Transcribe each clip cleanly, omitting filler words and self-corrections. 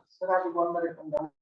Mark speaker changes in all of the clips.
Speaker 1: Será di buona recomendazione.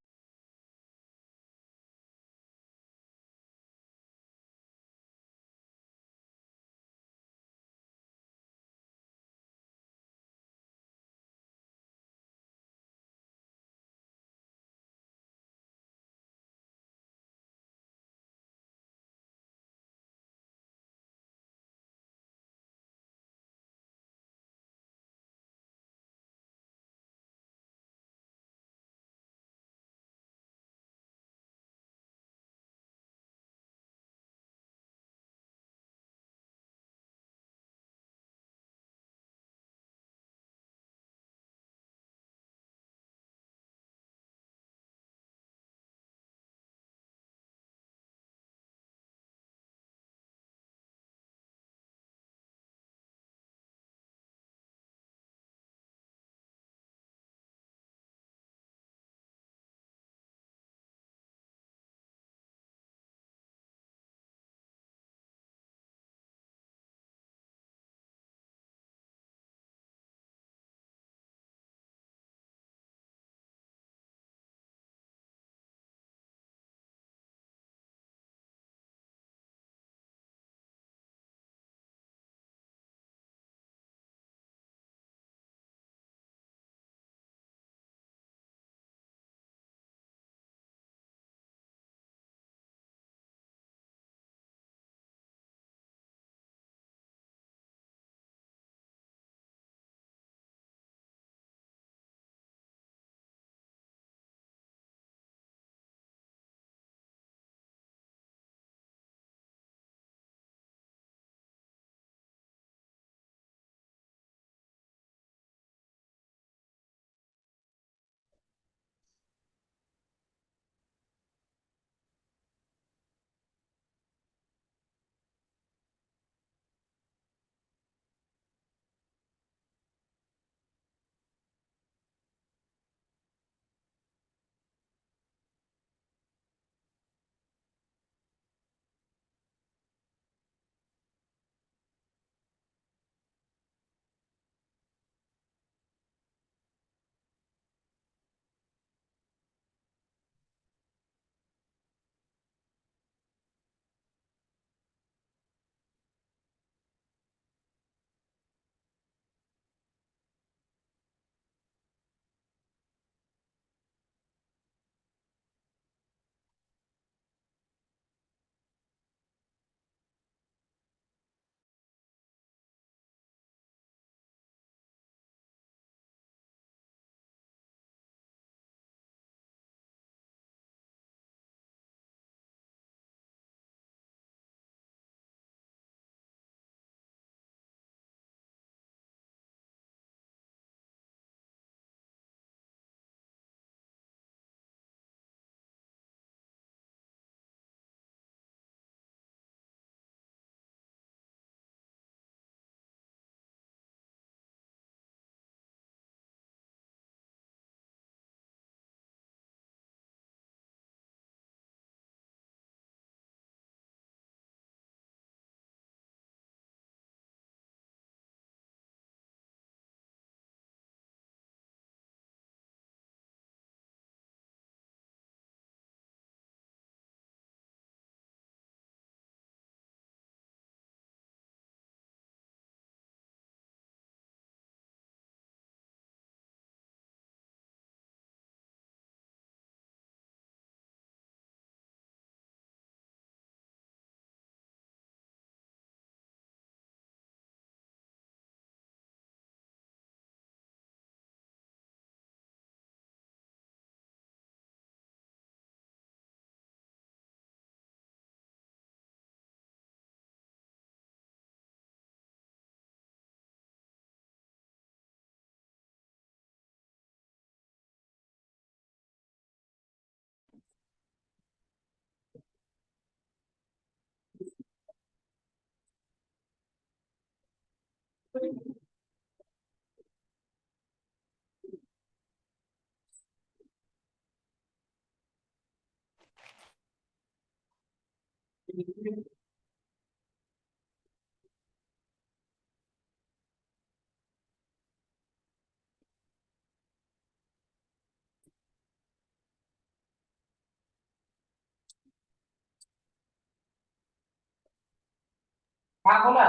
Speaker 1: हा बोला.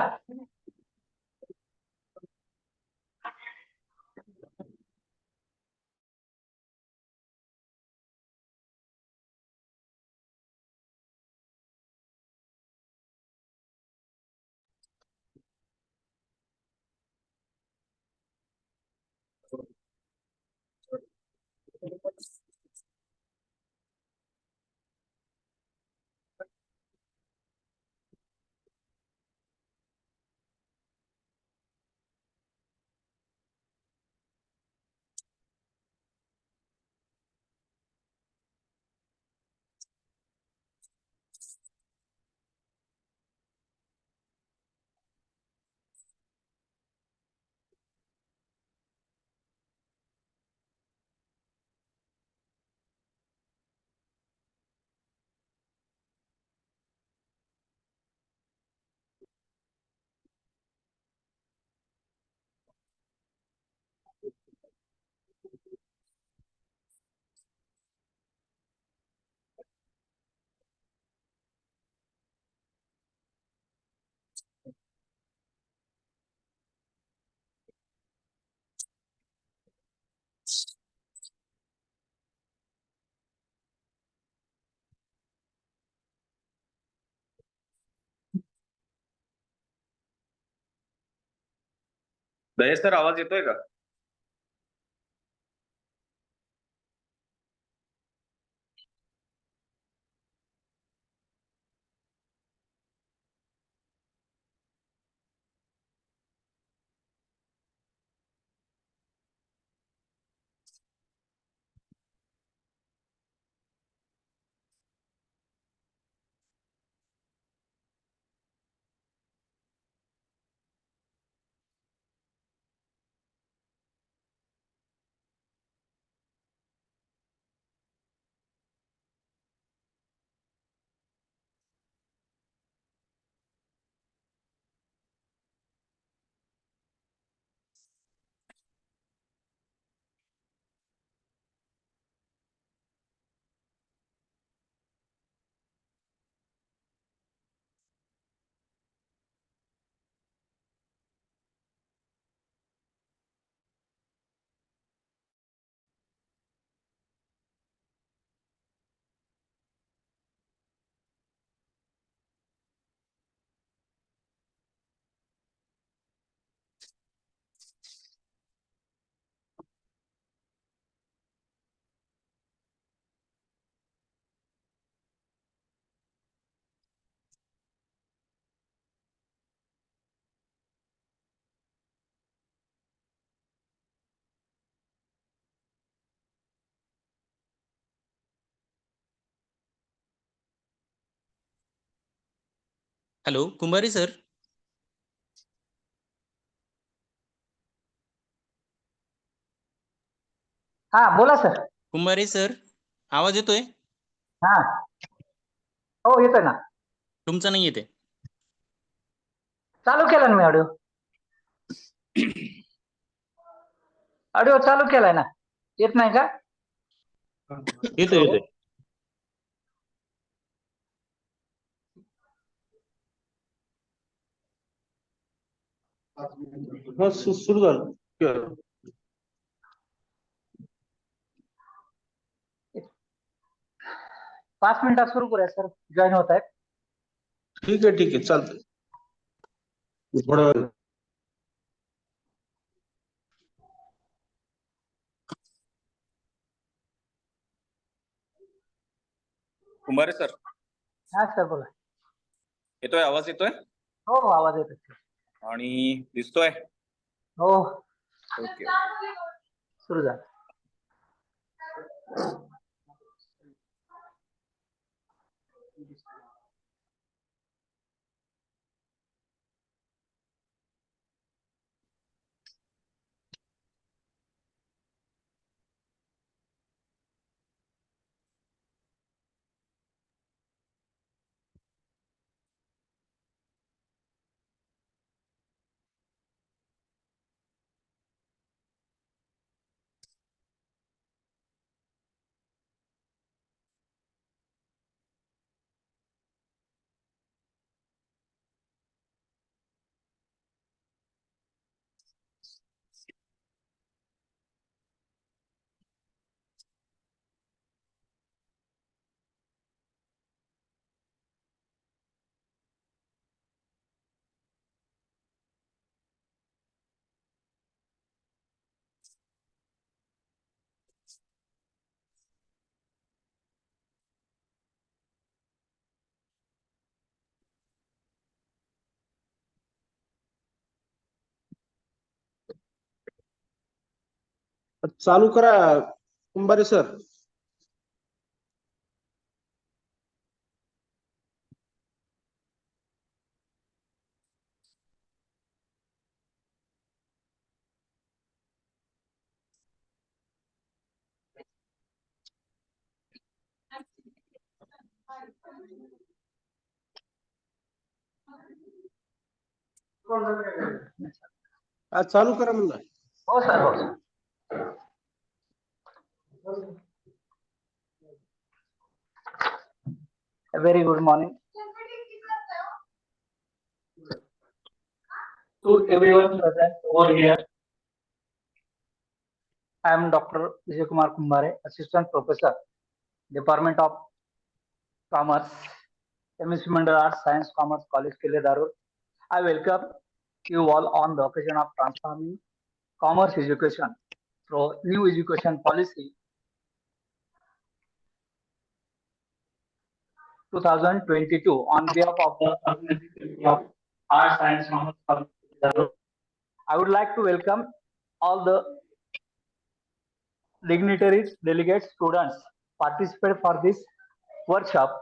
Speaker 2: Dayesh sir, आवाज येतोय का?
Speaker 3: हॅलो, कुंभारी सर.
Speaker 1: हा बोला सर.
Speaker 3: कुंभारी सर, आवाज येतोय?
Speaker 1: हा हो येतोय ना.
Speaker 3: तुमचा नाही येते.
Speaker 1: चालू केला ना मी ऑडिओ. ऑडिओ चालू केलाय ना. येत नाही का?
Speaker 3: येतोय येतोय.
Speaker 2: सुरू झालं.
Speaker 1: 5 मिनिटात सुरू करूया सर. जॉईन होत आहेत.
Speaker 2: ठीक आहे चालतंय. थोडा वेळ. कुंभारे सर,
Speaker 1: हा सर बोला.
Speaker 2: येतोय? आवाज येतोय?
Speaker 1: हो हो आवाज येतोय.
Speaker 2: आणि दिसतोय?
Speaker 1: हो
Speaker 2: ओके.
Speaker 1: सुरू झालं.
Speaker 4: चालू करा कुंभारे सर. चालू करा म्हणलं.
Speaker 1: हो सर, हो sir. A very good morning to everyone present over here. I am Dr. Vijay Kumar Kumbare, Assistant Professor, Department of Commerce, MSc Mandal Arts Science Commerce College, Kile Darur. I welcome you all on the occasion of transforming commerce education through new education policy 2022 on behalf of the Faculty of Arts, Science, Commerce College, Kile Darur. I would like to welcome all the dignitaries, delegates, students participate for this workshop.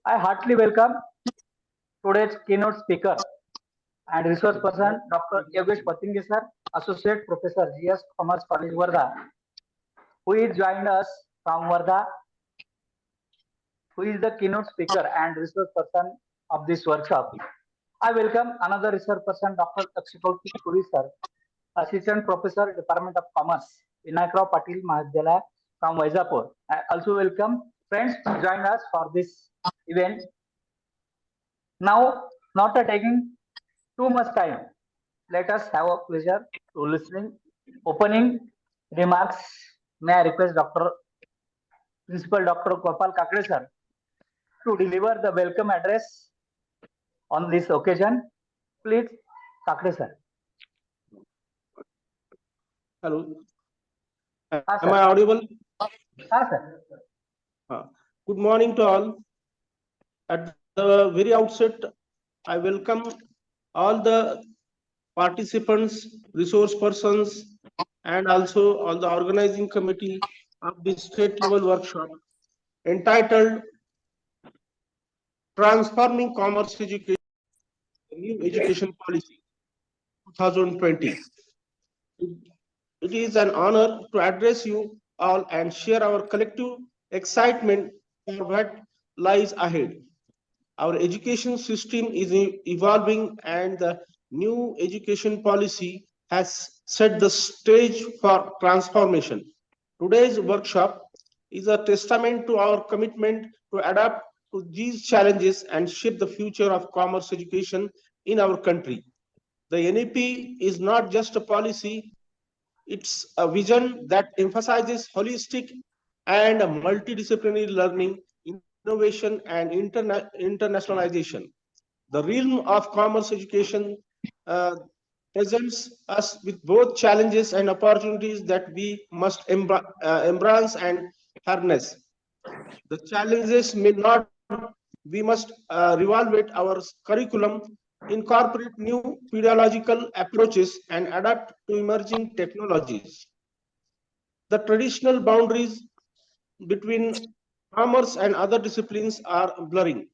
Speaker 1: I heartily welcome today's keynote speaker and resource person, Dr. Yogesh Patinge sir, Associate Professor, GS Commerce College, Wardha, who is joined us from Wardha, who is the keynote speaker and resource person of this workshop. I welcome another resource person, Dr. Akshipauti Puri sir, Assistant Professor, Department of Commerce, Vinayakrao Patil Mahavidyalaya from Vaijapur. I also welcome friends to join us for this event. Now, not taking too much time, let us have a pleasure to listening opening remarks. May I request Dr. Principal Dr. Gopal Kakre sir to deliver the welcome address on this occasion. Please, Kakre sir.
Speaker 4: Hello.
Speaker 1: sir.
Speaker 4: Am I audible?
Speaker 1: Sir.
Speaker 4: Good morning to all. At the very outset, I welcome all the participants, resource persons, and also all the organizing committee of this state level workshop entitled Transforming Commerce Education, New Education Policy 2020. It is an honor to address you all and share our collective excitement for what lies ahead. Our education system is evolving and the new education policy has set the stage for transformation. Today's workshop is a testament to our commitment to adapt to these challenges and shape the future of commerce education in our country. The NEP is not just a policy, it's a vision that emphasizes holistic and multidisciplinary learning, innovation, and internationalization. The realm of commerce education presents us with both challenges and opportunities that we must embrace and harness. The challenges may not, we must reevaluate our curriculum, incorporate new pedagogical approaches, and adapt to emerging technologies. The traditional boundaries between commerce and other disciplines are blurring,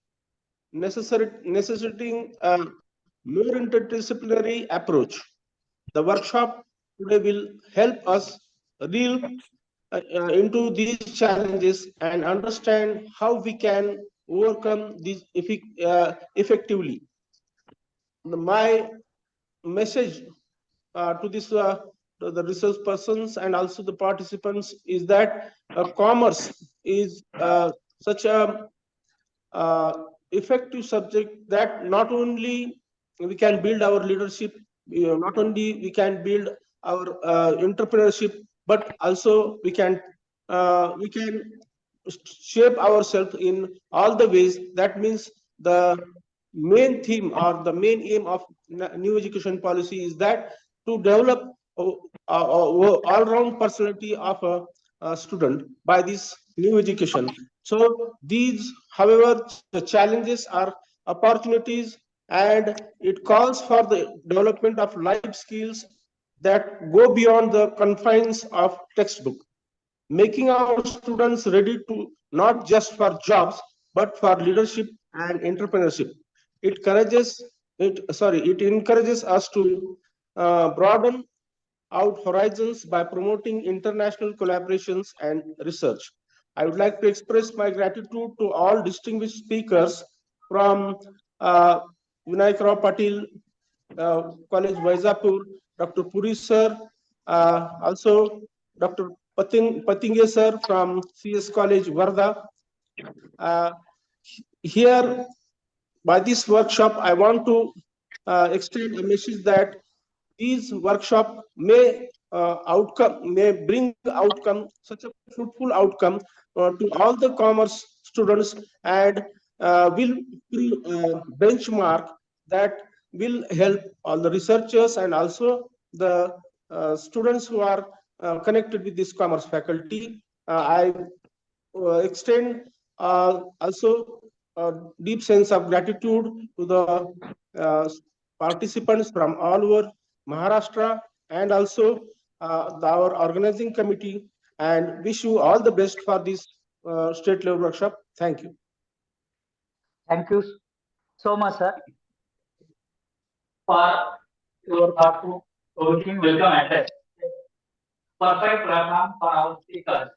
Speaker 4: necessitating a more interdisciplinary approach. The workshop today will help us delve into these challenges and understand how we can overcome these effectively. My message to the research persons and also the participants is that commerce is such a effective subject that not only we can build our leadership, not only we can build our entrepreneurship, but also we can shape ourselves in all the ways. That means the main theme or the main aim of new education policy is that to develop all-round personality of a student by this new education. So these, however, the challenges are opportunities, and it calls for the development of life skills that go beyond the confines of textbook, making our students ready to not just for jobs but for leadership and entrepreneurship. It encourages us to broaden out horizons by promoting international collaborations and research. I would like to express my gratitude to all distinguished speakers from Vinayak Rao Patil College Vaizapur, Dr. Puri sir, also Dr. Patinge sir from CS College Varda. Uh, Here, by this workshop, I want to extend a message that these workshop may bring outcome, such a fruitful outcome to all the commerce students, and will benchmark that will help all the researchers and also the students who are connected with this commerce faculty. I extend also a deep sense of gratitude to the participants from all over Maharashtra and also our organizing committee, and wish you all the best for this state level workshop. Thank you.
Speaker 1: Thank you so much, sir, for your thoughtful opening welcome address. Perfect platform for our speakers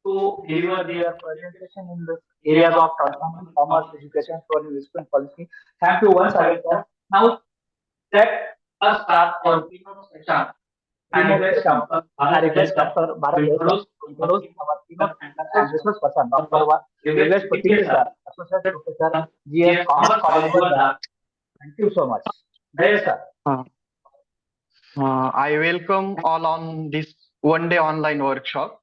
Speaker 1: to deliver their presentation in the areas of transforming commerce, education, for investment policy. Thank you once again, sir. Now let us start our keynote section. I request Dr. Bharat to introduce our keynote and resource person, Dr. Yogesh Patil, sir, Associate Professor, GS Commerce College, Varda. Thank you so much. Jai sir.
Speaker 5: I welcome all on this one-day online workshop.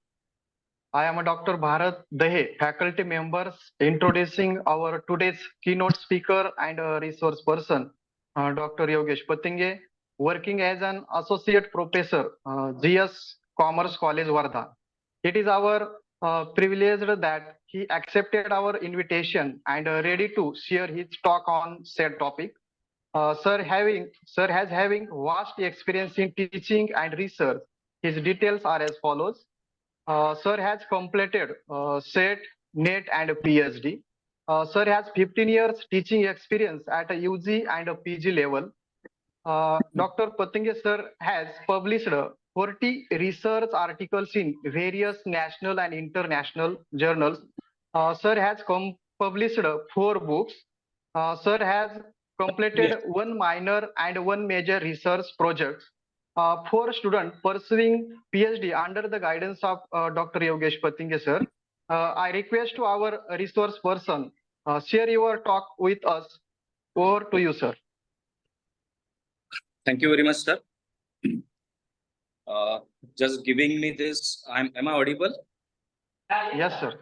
Speaker 5: I am a Dr. Bharat Dahe, faculty members, introducing our today's keynote speaker and a resource person, Dr. Yogesh Patinge, working as an associate professor, GS Commerce College, Varda. It is our privilege that he accepted our invitation and ready to share his talk on said topic. Sir has having vast experience in teaching and research. His details are as follows. Sir has completed SET, NET and PhD. Sir has 15 years teaching experience at a UG and a PG level. Dr. Patinge sir has published 40 research articles in various national and international journals. Sir has published 4 books. Sir has completed 1 minor and 1 major research projects. For students pursuing PhD under the guidance of Dr. Yogesh Patinge sir, I request to our resource person, share your talk with us. Over to you, sir.
Speaker 2: Thank you very much, sir. Just giving me this. Am I audible?
Speaker 5: Yes, sir.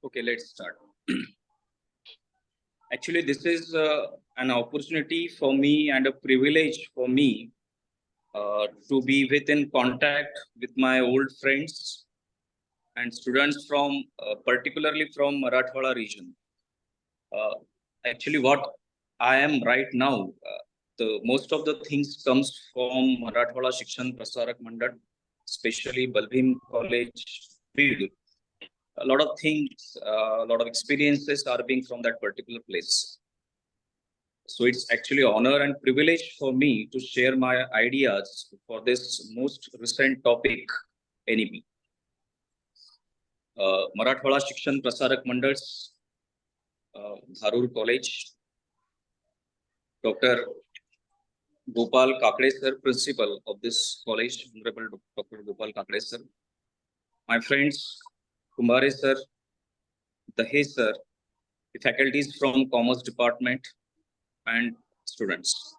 Speaker 2: Okay, let's start. Actually, this is an opportunity for me and a privilege for me to be within contact with my old friends and students from particularly from Marathwada region. Actually, what I am right now, the most of the things comes from Marathwada Shikshan Prasarak Mandal, especially Balbhim College field. A lot of things, a lot of experiences are being from that particular place. So it's actually an honor and privilege for me to share my ideas for this most recent topic, NEP. Marathwada Shikshan Prasarak Mandal's Dharur College, Dr. Gopal Kakade sir, principal of this college, Honorable Dr. Gopal Kakade sir, my friends, Kumbare sir, Dahe sir, the faculties from Commerce Department and students.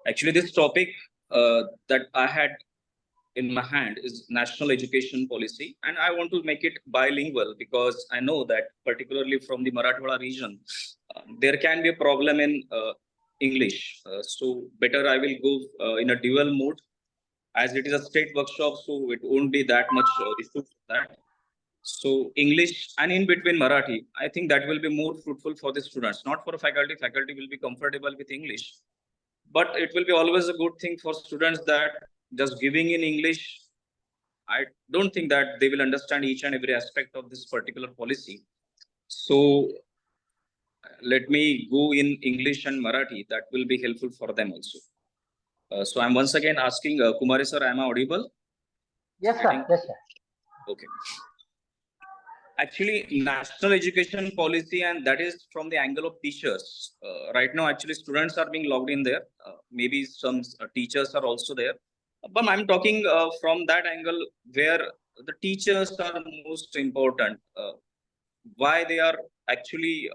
Speaker 2: Actually, this topic that I had in my hand is national education policy, and I want to make it bilingual because I know that particularly from the Marathwada region, there can be a problem in English. So better I will go in a dual mode, as it is a state workshop, so it won't be that much issue for that. So English and in between Marathi, I think that will be more fruitful for the students, not for faculty. Faculty will be comfortable with English, but it will be always a good thing for students that just giving in English, I don't think that they will understand each and every aspect of this particular policy. So let me go in English and Marathi. That will be helpful for them also. So I'm once again asking Kumari sir, am I audible?
Speaker 1: Yes, sir. Yes, sir.
Speaker 2: Okay. Actually, national education policy, and that is from the angle of teachers. Right now, actually, students are being logged in there. Maybe some teachers are also there. But I'm talking from that angle where the teachers are most important. Why they are actually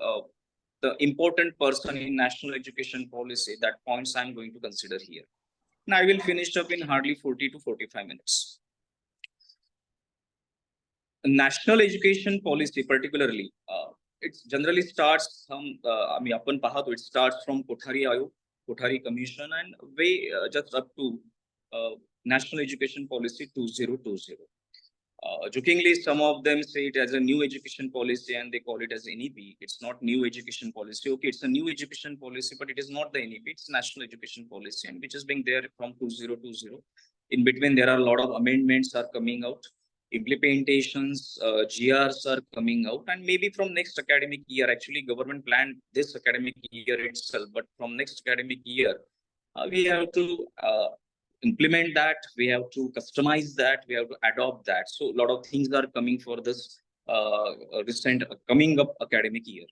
Speaker 2: the important person in national education policy. That points I'm going to consider here. And I will finish up in hardly 40 to 45 minutes. National education policy particularly, it generally starts from, आपण पाहतो, it starts from Kothari Ayog, Kothari Commission, and way just up to National Education Policy 2020. Jokingly, some of them say it as a new education policy and they call it as NEP. It's not new education policy. Okay, it's a new education policy, but it is not the NEP. It's National Education Policy, and which is being there from 2020. In between, there are a lot of amendments are coming out. Implementations, GRs are coming out, and maybe from next academic year, actually government planned this academic year itself, but from next academic year, we have to implement that, we have to customize that, we have to adopt that. So a lot of things are coming for this recent coming up academic year.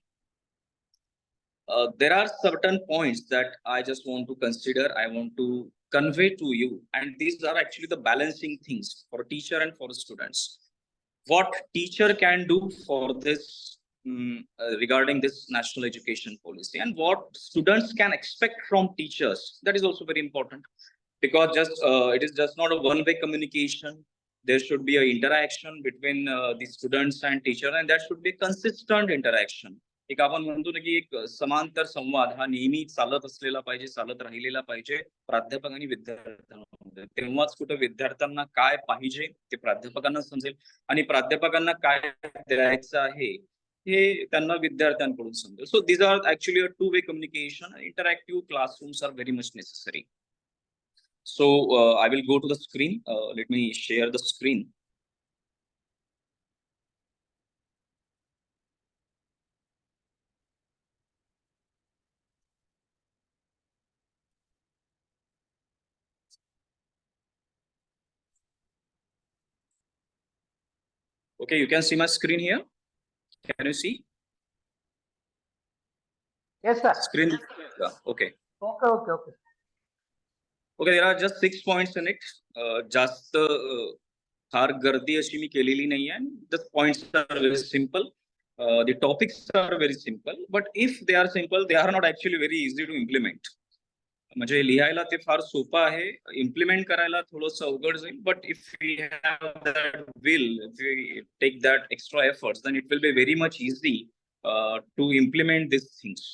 Speaker 2: There are certain points that I just want to consider, I want to convey to you, and these are actually the balancing things for teacher and for students. What teacher can do for this regarding this national education policy, and what students can expect from teachers, that is also very important, because just it is just not a one-way communication. There should be an interaction between the students and teacher, and that should be a consistent interaction. एक आपण म्हणतो ना की एक समांतर संवाद हा नेहमी चालत असलेला पाहिजे, चालत राहिलेला पाहिजे प्राध्यापक आणि विद्यार्थ्यांमध्ये. तेव्हाच कुठे विद्यार्थ्यांना काय पाहिजे ते प्राध्यापकांना समजेल, आणि प्राध्यापकांना काय द्यायचं आहे हे त्यांना विद्यार्थ्यांकडून समजेल. सो these are actually a two-way communication. Interactive classrooms are very much necessary. So I will go to the screen. Let me share the screen. Okay, you can see my screen here. Can you see?
Speaker 1: Yes, sir.
Speaker 2: Screen. Yeah, okay.
Speaker 1: Okay.
Speaker 2: Okay, there are just 6 points in it. जास्त फार गर्दी अशी मी केलेली नाही आहे. The points are very simple. The topics are very simple, but if they are simple, they are not actually very easy to implement. म्हणजे लिहायला ते फार सोपं आहे, इम्प्लिमेंट करायला थोडंसं अवघड जाईल. But if we have that will, if we take that extra efforts, then it will be very much easy to implement these things.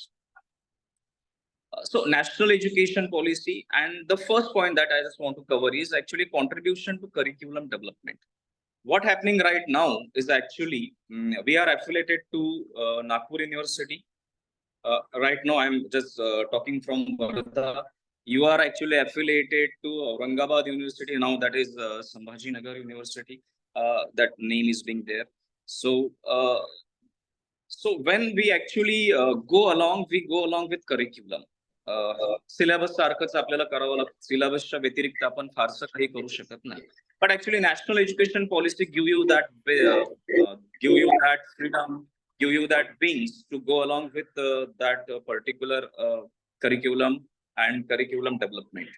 Speaker 2: So national education policy, and the first point that I just want to cover is actually contribution to curriculum development. What happening right now is actually we are affiliated to Nagpur University. Right now I'm just talking from Varda. You are actually affiliated to Aurangabad University now, that is Sambhajinagar University. That name is being there. So so when we actually go along with curriculum. Syllabus सारखंच आपल्याला करावं लागतं. सिलेबसच्या व्यतिरिक्त आपण फारसं काही करू शकत नाही. But actually national education policy give you that freedom, give you that wings to go along with that particular curriculum and curriculum development.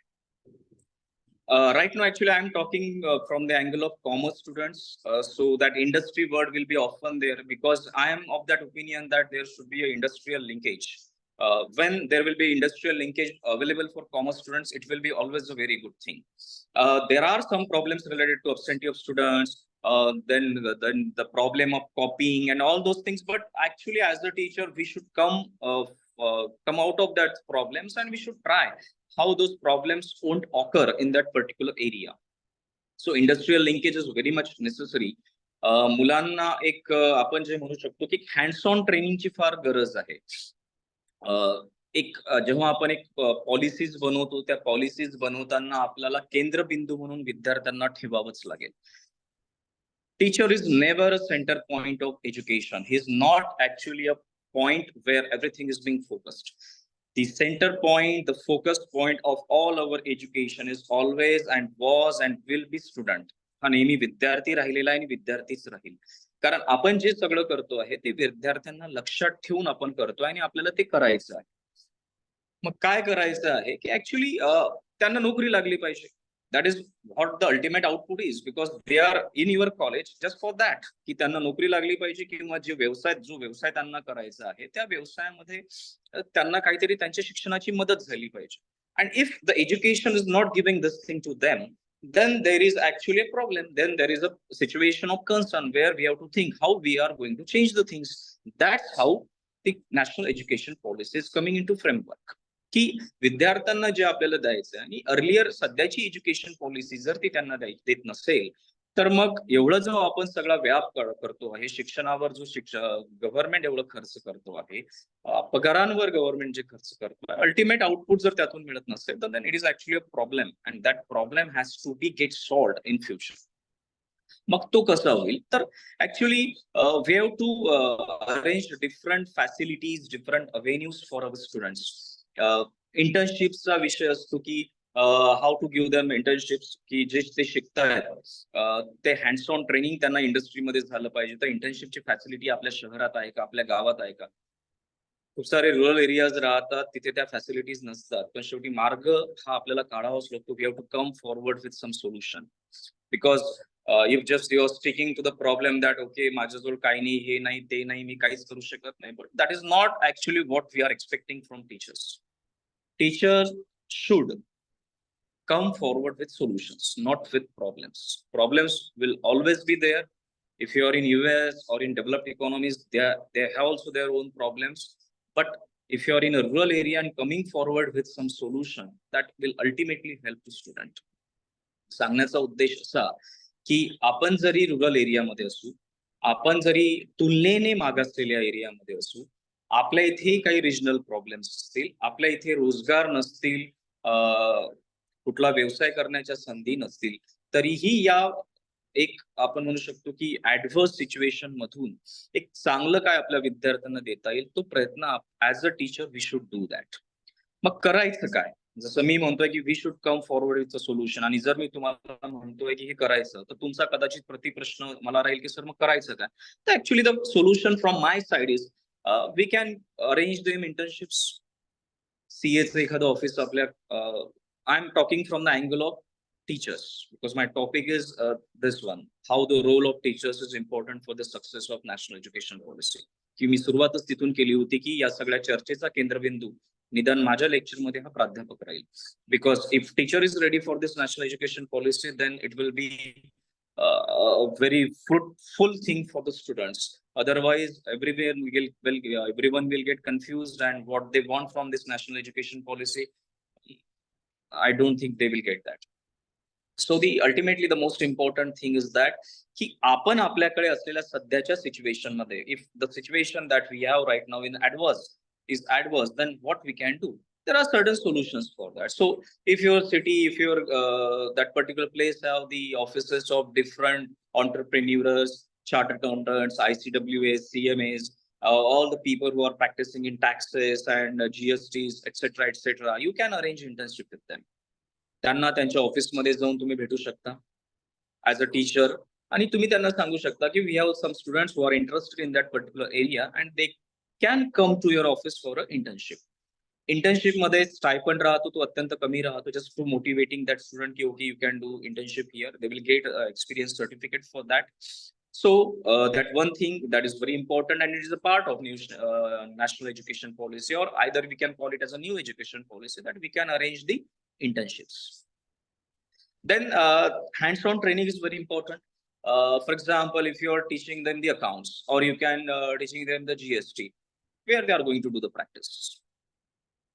Speaker 2: Right now, actually, I'm talking from the angle of commerce students, so that industry word will be often there, because I am of that opinion that there should be an industrial linkage. When there will be industrial linkage available for commerce students, it will be always a very good thing. There are some problems related to absentee of students, then the problem of copying and all those things. But actually, as a teacher, we should come out of that problems, and we should try how those problems won't occur in that particular area. So industrial linkage is very much necessary. मुलांना एक आपण जे म्हणू शकतो की hands on ट्रेनिंगची फार गरज आहे. जेव्हा आपण एक पॉलिसीज बनवतो, त्या पॉलिसीज बनवताना आपल्याला केंद्रबिंदू म्हणून विद्यार्थ्यांना ठेवावंच लागेल. Teacher is never a center point of education. He is not actually a point where everything is being focused. The center point, the focus point of all our education is always and was and will be student. हा नेहमी विद्यार्थी राहिलेला आहे आणि विद्यार्थीच राहील. कारण आपण जे सगळं करतो आहे ते विद्यार्थ्यांना लक्षात ठेवून आपण करतोय आणि आपल्याला ते करायचं आहे. मग काय करायचं आहे की ऍक्च्युली त्यांना नोकरी लागली पाहिजे. That is what the ultimate output is, because they are in your college just for that, की त्यांना नोकरी लागली पाहिजे किंवा जो व्यवसाय त्यांना करायचा आहे त्या व्यवसायामध्ये त्यांना काहीतरी त्यांच्या शिक्षणाची मदत झाली पाहिजे. And if the education is not giving this thing to them, then there is actually a problem. Then there is a situation of concern where we have to think how we are going to change the things. That's how the national education policy is coming into framework. की विद्यार्थ्यांना जे आपल्याला द्यायचं आणि earlier सध्याची education policy जर ती त्यांना देत नसेल तर मग एवढं जो आपण सगळा व्याप करतो आहे शिक्षणावर, जो गव्हर्नमेंट एवढं खर्च करतो आहे, पगारांवर गव्हर्नमेंट जे खर्च करतो, अल्टिमेट आउटपुट जर त्यातून मिळत नसेल तर then it is actually a problem and that problem has to be get solved in future. मग तो कसा होईल तर actually we have to arrange different facilities, different avenues for our students. इंटर्नशिपचा विषय असतो की how to give them internships, की जे ते शिकतायत ते हँड्स ऑन ट्रेनिंग त्यांना इंडस्ट्रीमध्ये झालं पाहिजे. तर इंटर्नशिपची फॅसिलिटी आपल्या शहरात आहे का, आपल्या गावात आहे का? खूप सारे रुरल एरियाज राहतात तिथे त्या फॅसिलिटीज नसतात. पण शेवटी मार्ग हा आपल्याला काढावाच लागतो. We have to come forward with some solution, because if just you are sticking to the problem that okay माझ्याजवळ काही नाही, हे नाही, ते नाही, मी काहीच करू शकत नाही, but that is not actually what we are expecting from teachers. Teachers should come forward with solutions, not with problems. Problems will always be there. If you are in US or in developed economies, they have also their own problems. But if you are in a rural area and coming forward with some solution, that will ultimately help the student. सांगण्याचा उद्देश असा की आपण जरी rural एरियामध्ये असू, आपण जरी तुलनेने मागासलेल्या एरियामध्ये असू, आपल्या इथे काही रिजनल प्रॉब्लेम्स असतील, आपल्या इथे रोजगार नसतील, कुठला व्यवसाय करण्याच्या संधी नसतील, तरीही या एक आपण म्हणू शकतो की ऍडव्हर्स सिच्युएशन मधून एक चांगलं काय आपल्या विद्यार्थ्यांना देता येईल तो प्रयत्न as a teacher we should do that. मग करायचं काय? जसं मी म्हणतोय की we should come forward with a solution, आणि जर मी तुम्हाला म्हणतोय की हे करायचं तर तुमचा कदाचित प्रतिप्रश्न मला राहील की सर मग करायचं काय? तर actually the solution from my side is we can arrange them internships. सीएचं एखादं ऑफिस आपल्या I am talking from the angle of teachers because my topic is this one, how the role of teachers is important for the success of national education policy. की मी सुरुवातच तिथून केली होती की या सगळ्या चर्चेचा केंद्रबिंदू निदान माझ्या लेक्चर मध्ये हा प्राध्यापक राहील. Because if teacher is ready for this national education policy then it will be a very fruitful thing for the students. Otherwise everyone will get confused and what they want from this national education policy, I don't think they will get that. So ultimately the most important thing is that की आपण आपल्याकडे असलेल्या सध्याच्या situation मध्ये, if the situation that we have right now is adverse, then what we can do? There are certain solutions for that. So if your city, if your that particular place have the offices of different entrepreneurs, chartered accountants, ICWAs, CMAs, all the people who are practicing in taxes and GSTs, etc., you can arrange internship with them. त्यांना त्यांच्या ऑफिसमध्ये जाऊन तुम्ही भेटू शकता as a teacher, आणि तुम्ही त्यांना सांगू शकता की we have some students who are interested in that particular area and they can come to your office for a internship. Internship मध्ये स्टायपंड राहतो तो अत्यंत कमी राहतो, just to motivating that student की okay you can do internship here, they will get experience certificate for that. So that one thing that is very important and it is a part of new national education policy, or either we can call it as a new education policy, that we can arrange the internships. Then hands-on training is very important. For example, if you are teaching them the accounts, or you can teaching them the GST, where they are going to do the practice.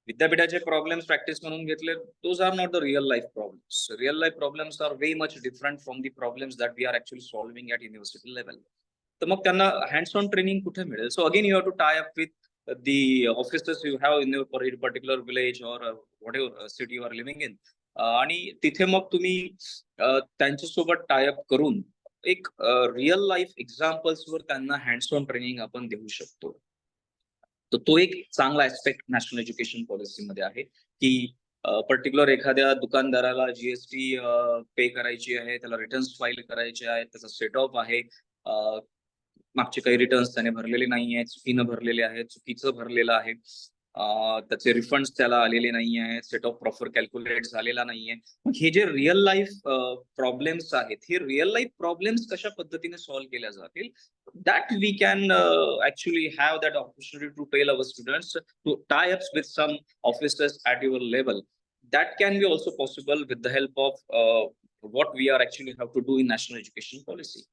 Speaker 2: विद्यापीठाचे problems practice म्हणून घेतले, those are not the real life problems. Real life problems are very much different from the problems that we are actually solving at university level. तर मग त्यांना hands on training कुठे मिळेल? So again you have to tie up with the officers you have in your particular village or whatever city you are living in. आणि तिथे मग तुम्ही त्यांच्यासोबत tie up करून एक रिअल लाईफ एक्झाम्पल्सवर त्यांना hands on training आपण देऊ शकतो. तर तो एक चांगला ऍस्पेक्ट नॅशनल एज्युकेशन पॉलिसीमध्ये आहे की पर्टिक्युलर एखाद्या दुकानदाराला जीएसटी पे करायची आहे, त्याला रिटर्न्स फाईल करायचे आहेत, त्याचा सेट ऑफ आहे, मागचे काही रिटर्न्स त्याने भरलेले नाही आहेत, चुकीनं भरलेले आहेत, चुकीचं भरलेलं आहे, त्याचे रिफंड्स त्याला आलेले नाही आहेत, सेट ऑफ प्रॉपर कॅल्क्युलेट झालेला नाहीये. मग हे जे रिअल लाईफ प्रॉब्लेम्स आहेत, हे रिअल लाईफ प्रॉब्लेम्स कशा पद्धतीने सॉल्व्ह केल्या जातील, that we can actually have that opportunity to tell our students to tie ups with some officers at your level. That can be also possible with the help of what we are actually have to do in national education policy.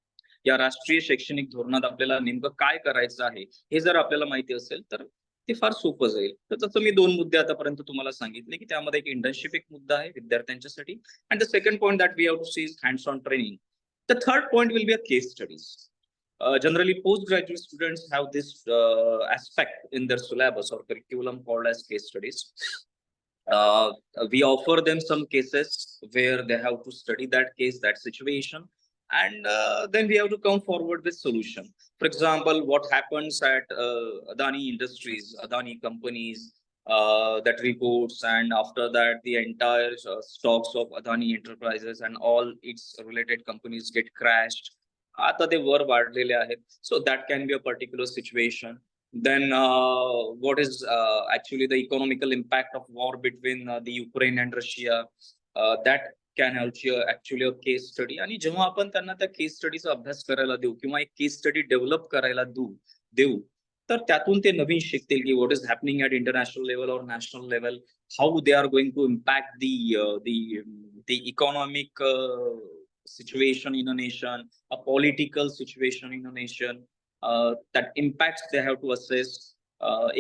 Speaker 2: या राष्ट्रीय शैक्षणिक धोरणात आपल्याला नेमकं काय करायचं आहे हे जर आपल्याला माहिती असेल तर ते फार सोपं जाईल. तर तसं मी 2 मुद्दे आतापर्यंत तुम्हाला सांगितले की त्यामध्ये एक इंटर्नशिप एक मुद्दा आहे विद्यार्थ्यांच्यासाठी, and the second point that we have to see is hands on training. The third point will be a case studies. Generally, postgraduate students have this aspect in their syllabus or curriculum called as case studies. We offer them some cases where they have to study that case, that situation, and then we have to come forward with solution. For example, what happens at Adani Industries, Adani companies, that reports, and after that the entire stocks of Adani Enterprises and all its related companies get crashed. आता ते वर वाढलेले आहेत. So that can be a particular situation. Then what is actually the economical impact of war between the Ukraine and Russia, that can actually a case study. आणि जेव्हा आपण त्यांना त्या केस स्टडीचा अभ्यास करायला देऊ किंवा एक केस स्टडी डेव्हलप करायला देऊ तर त्यातून ते नवीन शिकतील की what is happening at international level or national level, how they are going to impact the economic situation in a nation, a political situation in a nation, that impacts they have to assess.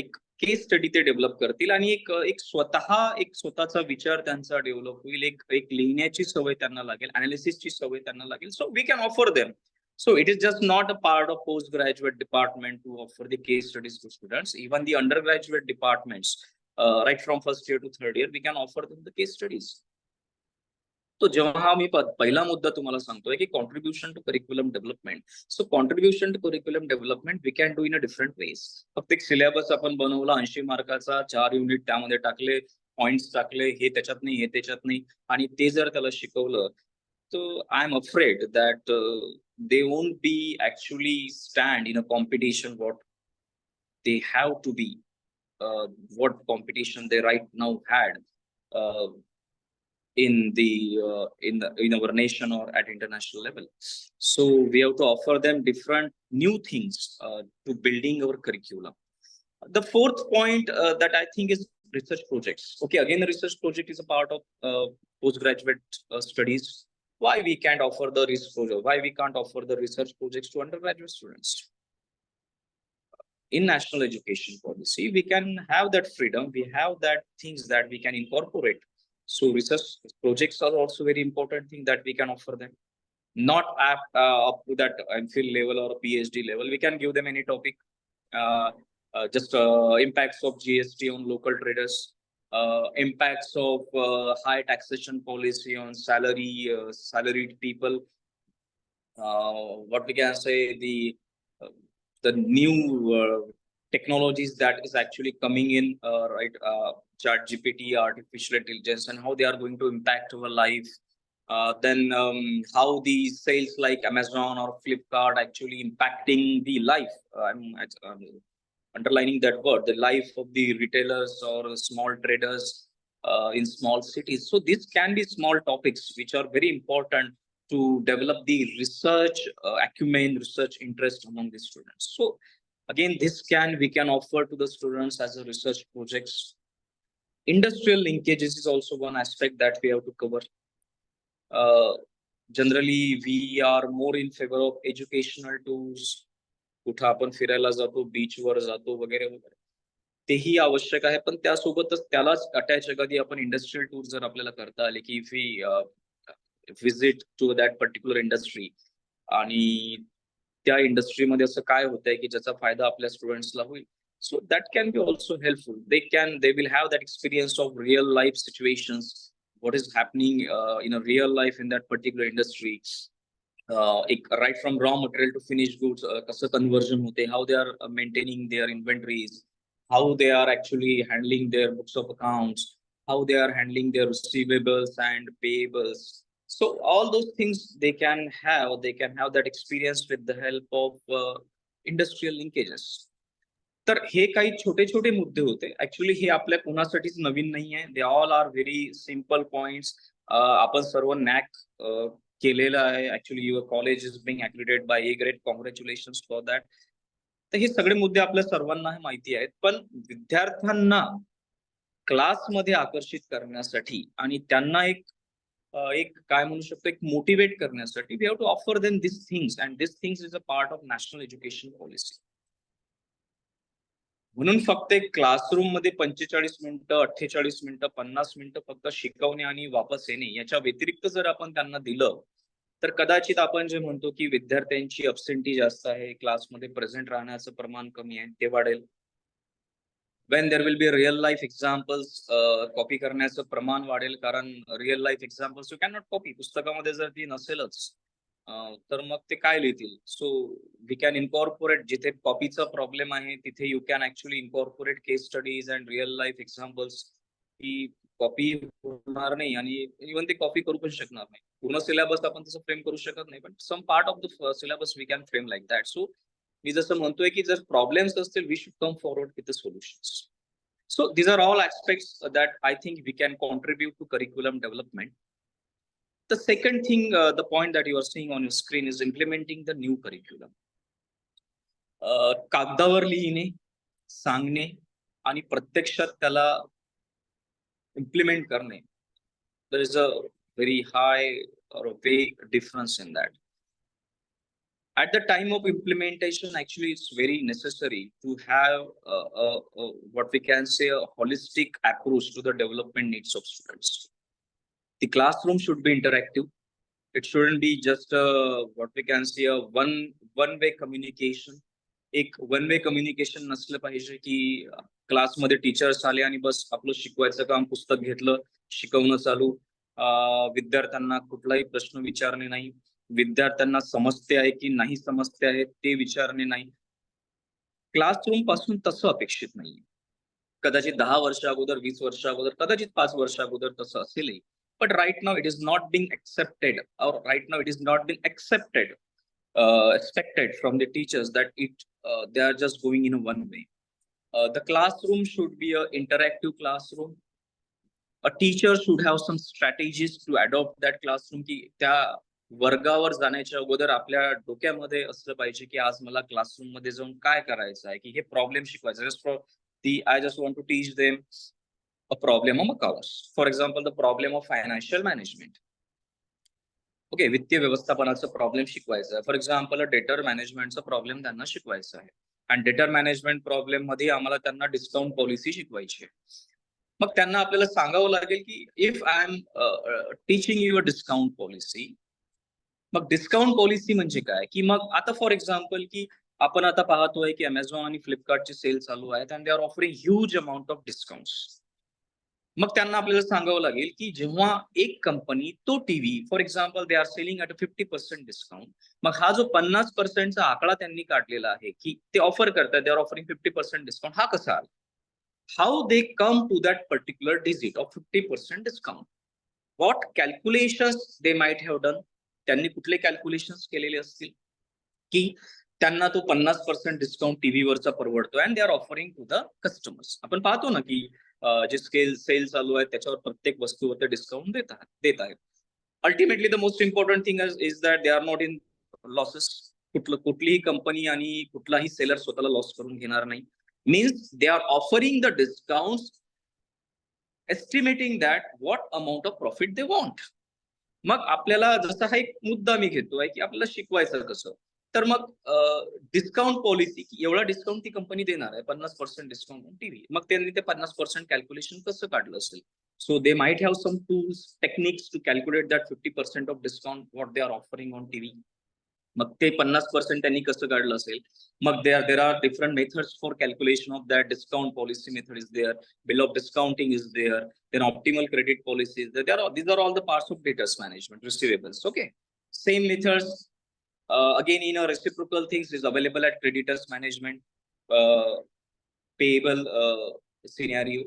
Speaker 2: एक case study ते develop करतील आणि एक स्वतःचा विचार त्यांचा develop होईल, एक लिहिण्याची सवय त्यांना लागेल, अनालिसिसची सवय त्यांना लागेल. So we can offer them. So it is just not a part of postgraduate department to offer the case studies to students. Even the undergraduate departments, right from first year to third year, we can offer them the case studies. तो जेव्हा मी पहिला मुद्दा तुम्हाला सांगतोय की contribution to curriculum development. So contribution to curriculum development we can do in a different ways. फक्त एक syllabus आपण बनवला 80 मार्काचा, 4 युनिट त्यामध्ये टाकले, पॉइंट्स टाकले, हे त्याच्यात नाही, हे त्याच्यात नाही, आणि ते जर त्याला शिकवलं तर I am afraid that they won't be actually stand in a competition what they have to be, what competition they right now had in our nation or at international level. So we have to offer them different new things to building our curriculum. The fourth point that I think is research projects. Okay, again, the research project is a part of postgraduate studies. Why we can't offer the research project? Why we can't offer the research projects to undergraduate students? In national education policy, we can have that freedom. We have that things that we can incorporate. So research projects are also very important thing that we can offer them. Not up to that MPhil level or PhD level. We can give them any topic. Just impacts of GST on local traders. Impacts of high taxation policy on salaried people. What we can say, the new technologies that is actually coming in, right? ChatGPT, artificial intelligence, and how they are going to impact our life. Then how the sales like Amazon or Flipkart actually impacting the life. I'm underlining that word, the life of the retailers or small traders in small cities. So these can be small topics which are very important to develop the research acumen, research interest among the students. So again, we can offer to the students as a research projects. Industrial linkages is also one aspect that we have to cover. Generally, we are more in favor of educational tools. कुठं आपण फिरायला जातो, बीचवर जातो वगैरे वगैरे. तेही आवश्यक आहे, पण त्यासोबतच त्यालाच अटॅच कधी आपण इंडस्ट्रियल टूर जर आपल्याला करता आले की if we visit to that particular industry आणि त्या इंडस्ट्रीमध्ये असं काय होतंय की ज्याचा फायदा आपल्या स्टुडंट्सला होईल. So that can be also helpful. They will have that experience of real life situations, what is happening in a real life in that particular industry. Right from raw material to finished goods, कसं conversion होते, how they are maintaining their inventories, how they are actually handling their books of accounts, how they are handling their receivables and payables. So all those things they can have that experience with the help of industrial linkages. तर हे काही छोटे छोटे मुद्दे होते. Actually हे आपल्या कोणासाठीच नवीन नाही आहे. They all are very simple points. आपण सर्व नॅक केलेलं आहे. Actually your college is being accredited by A grade. Congratulations for that. तर हे सगळे मुद्दे आपल्या सर्वांना माहिती आहेत, पण विद्यार्थ्यांना क्लासमध्ये आकर्षित करण्यासाठी आणि त्यांना एक काय म्हणू शकतो, एक मोटिवेट करण्यासाठी we have to offer them this things, and this things is a part of national education policy. म्हणून फक्त एक क्लासरूम मध्ये 45 मिनिटं, 48 मिनिटं, 50 मिनिटं फक्त शिकवणे आणि वापस येणे याच्या व्यतिरिक्त जर आपण त्यांना दिलं, तर कदाचित आपण जे म्हणतो की विद्यार्थ्यांची अब्सेंटी जास्त आहे, क्लासमध्ये प्रेझेंट राहण्याचं प्रमाण कमी आहे, ते वाढेल. When there will be real life examples, copy करण्याचं प्रमाण वाढेल, कारण real life examples you can not copy. पुस्तकामध्ये जर ती नसेलच तर मग ते काय लिहितील. सो वी कॅन इन्कॉर्पोरेट, जिथे कॉपीचा प्रॉब्लेम आहे तिथे you can actually incorporate case studies and real life examples. की कॉपी होणार नाही आणि इव्हन ते कॉपी करू पण शकणार नाही. पूर्ण सिलेबस आपण तसं फ्रेम करू शकत नाही, पण some part of the syllabus we can frame like that. So मी जसं म्हणतोय की जर प्रॉब्लेम्स असतील, we should come forward with the solutions. So these are all aspects that I think we can contribute to curriculum development. The second thing, the point that you are seeing on your screen is implementing the new curriculum. कागदावर लिहिणे, सांगणे आणि प्रत्यक्षात त्याला implement करणे. There is a very high or a big difference in that. At the time of implementation, actually, it's very necessary to have what we can say a holistic approach to the development needs of students. The classroom should be interactive. It shouldn't be just what we can say a one-way communication. एक one way communication नसलं पाहिजे की क्लासमध्ये teachers आले आणि बस आपलं शिकवायचं काम, पुस्तक घेतलं, शिकवणं चालू, विद्यार्थ्यांना कुठलाही प्रश्न विचारणे नाही, विद्यार्थ्यांना समजते आहे की नाही समजते आहे ते विचारणे नाही. क्लासरूम पासून तसं अपेक्षित नाहीये. कदाचित 10 वर्ष अगोदर, 20 वर्ष अगोदर, कदाचित 5 वर्ष अगोदर तसं असेलही. But right now it is not being accepted, or right now it is not being expected from the teachers that they are just going in a one way. The classroom should be an interactive classroom. A teacher should have some strategies to adopt that classroom. की त्या वर्गावर जाण्याच्या अगोदर आपल्या डोक्यामध्ये असलं पाहिजे की आज मला क्लासरूम मध्ये जाऊन काय करायचं आहे, की हे प्रॉब्लेम शिकवायचं. Just for I just want to teach them a problem of accounts. For example, the problem of financial management. Okay, वित्तीय व्यवस्थापनाचा प्रॉब्लेम शिकवायचा आहे. फॉर एक्झाम्पल डेटर मॅनेजमेंटचा प्रॉब्लेम त्यांना शिकवायचा आहे. आणि डेटर मॅनेजमेंट प्रॉब्लेम मध्ये आम्हाला त्यांना डिस्काउंट पॉलिसी शिकवायची आहे. मग त्यांना आपल्याला सांगावं लागेल की if I am teaching you a discount policy, mug discount policy म्हणजे काय, की मग आता फॉर एक्झाम्पल की आपण आता पाहतोय की अमेझॉन आणि फ्लिपकार्टचे सेल चालू आहेत and they are offering huge amount of discounts. मग त्यांना आपल्याला सांगावं लागेल की जेव्हा एक कंपनी तो TV for example they are selling at 50% discount, मग हा जो 50%चा आकडा त्यांनी काढलेला आहे की ते ऑफर करतात, दे आर ऑफरिंग 50% डिस्काउंट, हा कसा आला? How they come to that particular digit of 50% discount? What calculations they might have done? त्यांनी कुठले कॅल्क्युलेशन्स केलेले असतील की त्यांना तो 50% डिस्काउंट टीव्हीवरचा परवडतो and they are offering to the customers. आपण पाहतो ना की जे सेल चालू आहे त्याच्यावर प्रत्येक वस्तूवर ते डिस्काउंट देत आहेत. Ultimately the most important thing is that they are not in losses. कुठलीही कंपनी आणि कुठलाही सेलर स्वतःला लॉस करून घेणार नाही. Means they are offering the discount estimating that what amount of profit they want. मग आपल्याला जसा हा एक मुद्दा मी घेतोय की आपल्याला शिकवायचं कसं, तर मग डिस्काउंट पॉलिसी, एवढा डिस्काउंट ती कंपनी देणार आहे, 50% डिस्काउंट ऑन टीव्ही. मग त्यांनी ते 50% कॅल्क्युलेशन कसं काढलं असेल? So they might have some tools, techniques to calculate that 50% of discount what they are offering on TV. मग ते 50% त्यांनी कसं काढलं असेल? मग there are different methods for calculation of that. Discount policy method is there, bill of discounting is there, then optimal credit policies. These are all the parts of debtors management, receivables. Okay, same methods again in a reciprocal things is available at creditors management, payable scenario.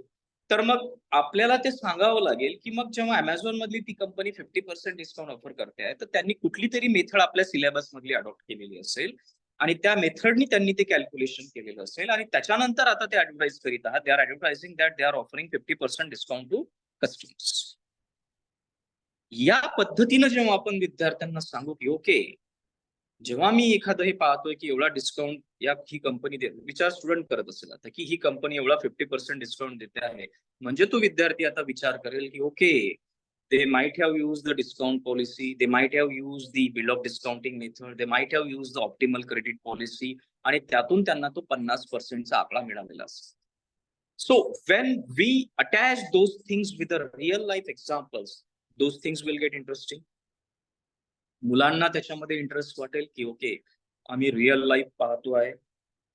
Speaker 2: तर मग आपल्याला ते सांगावं लागेल की मग जेव्हा Amazon मधली ती company 50% discount offer करते आहे, तर त्यांनी कुठली तरी मेथड आपल्या सिलेबस मधली अडॉप्ट केलेली असेल आणि त्या मेथडनी त्यांनी ते कॅल्क्युलेशन केलेलं असेल आणि त्याच्यानंतर आता ते ऍडव्हर्टाइज करीत आहात. They are advertising that they are offering 50% discount to customers. या पद्धतीनं जेव्हा आपण विद्यार्थ्यांना सांगू की ओके, जेव्हा मी एखादं हे पाहतोय की एवढा डिस्काउंट या ही कंपनी देते, विचार स्टुडंट करत असेल आता की ही कंपनी एवढा 50% डिस्काउंट देते आहे, म्हणजे तो विद्यार्थी आता विचार करेल की okay, they might have used the discount policy, they might have used the bill of discounting method, they might have used the optimal credit policy, आणि त्यातून त्यांना तो 50% चा आकडा मिळालेला असेल. So when we attach those things with the real life examples, those things will get interesting. मुलांना त्याच्यामध्ये इंटरेस्ट वाटेल की ओके, आम्ही रिअल लाईफ पाहतो आहे.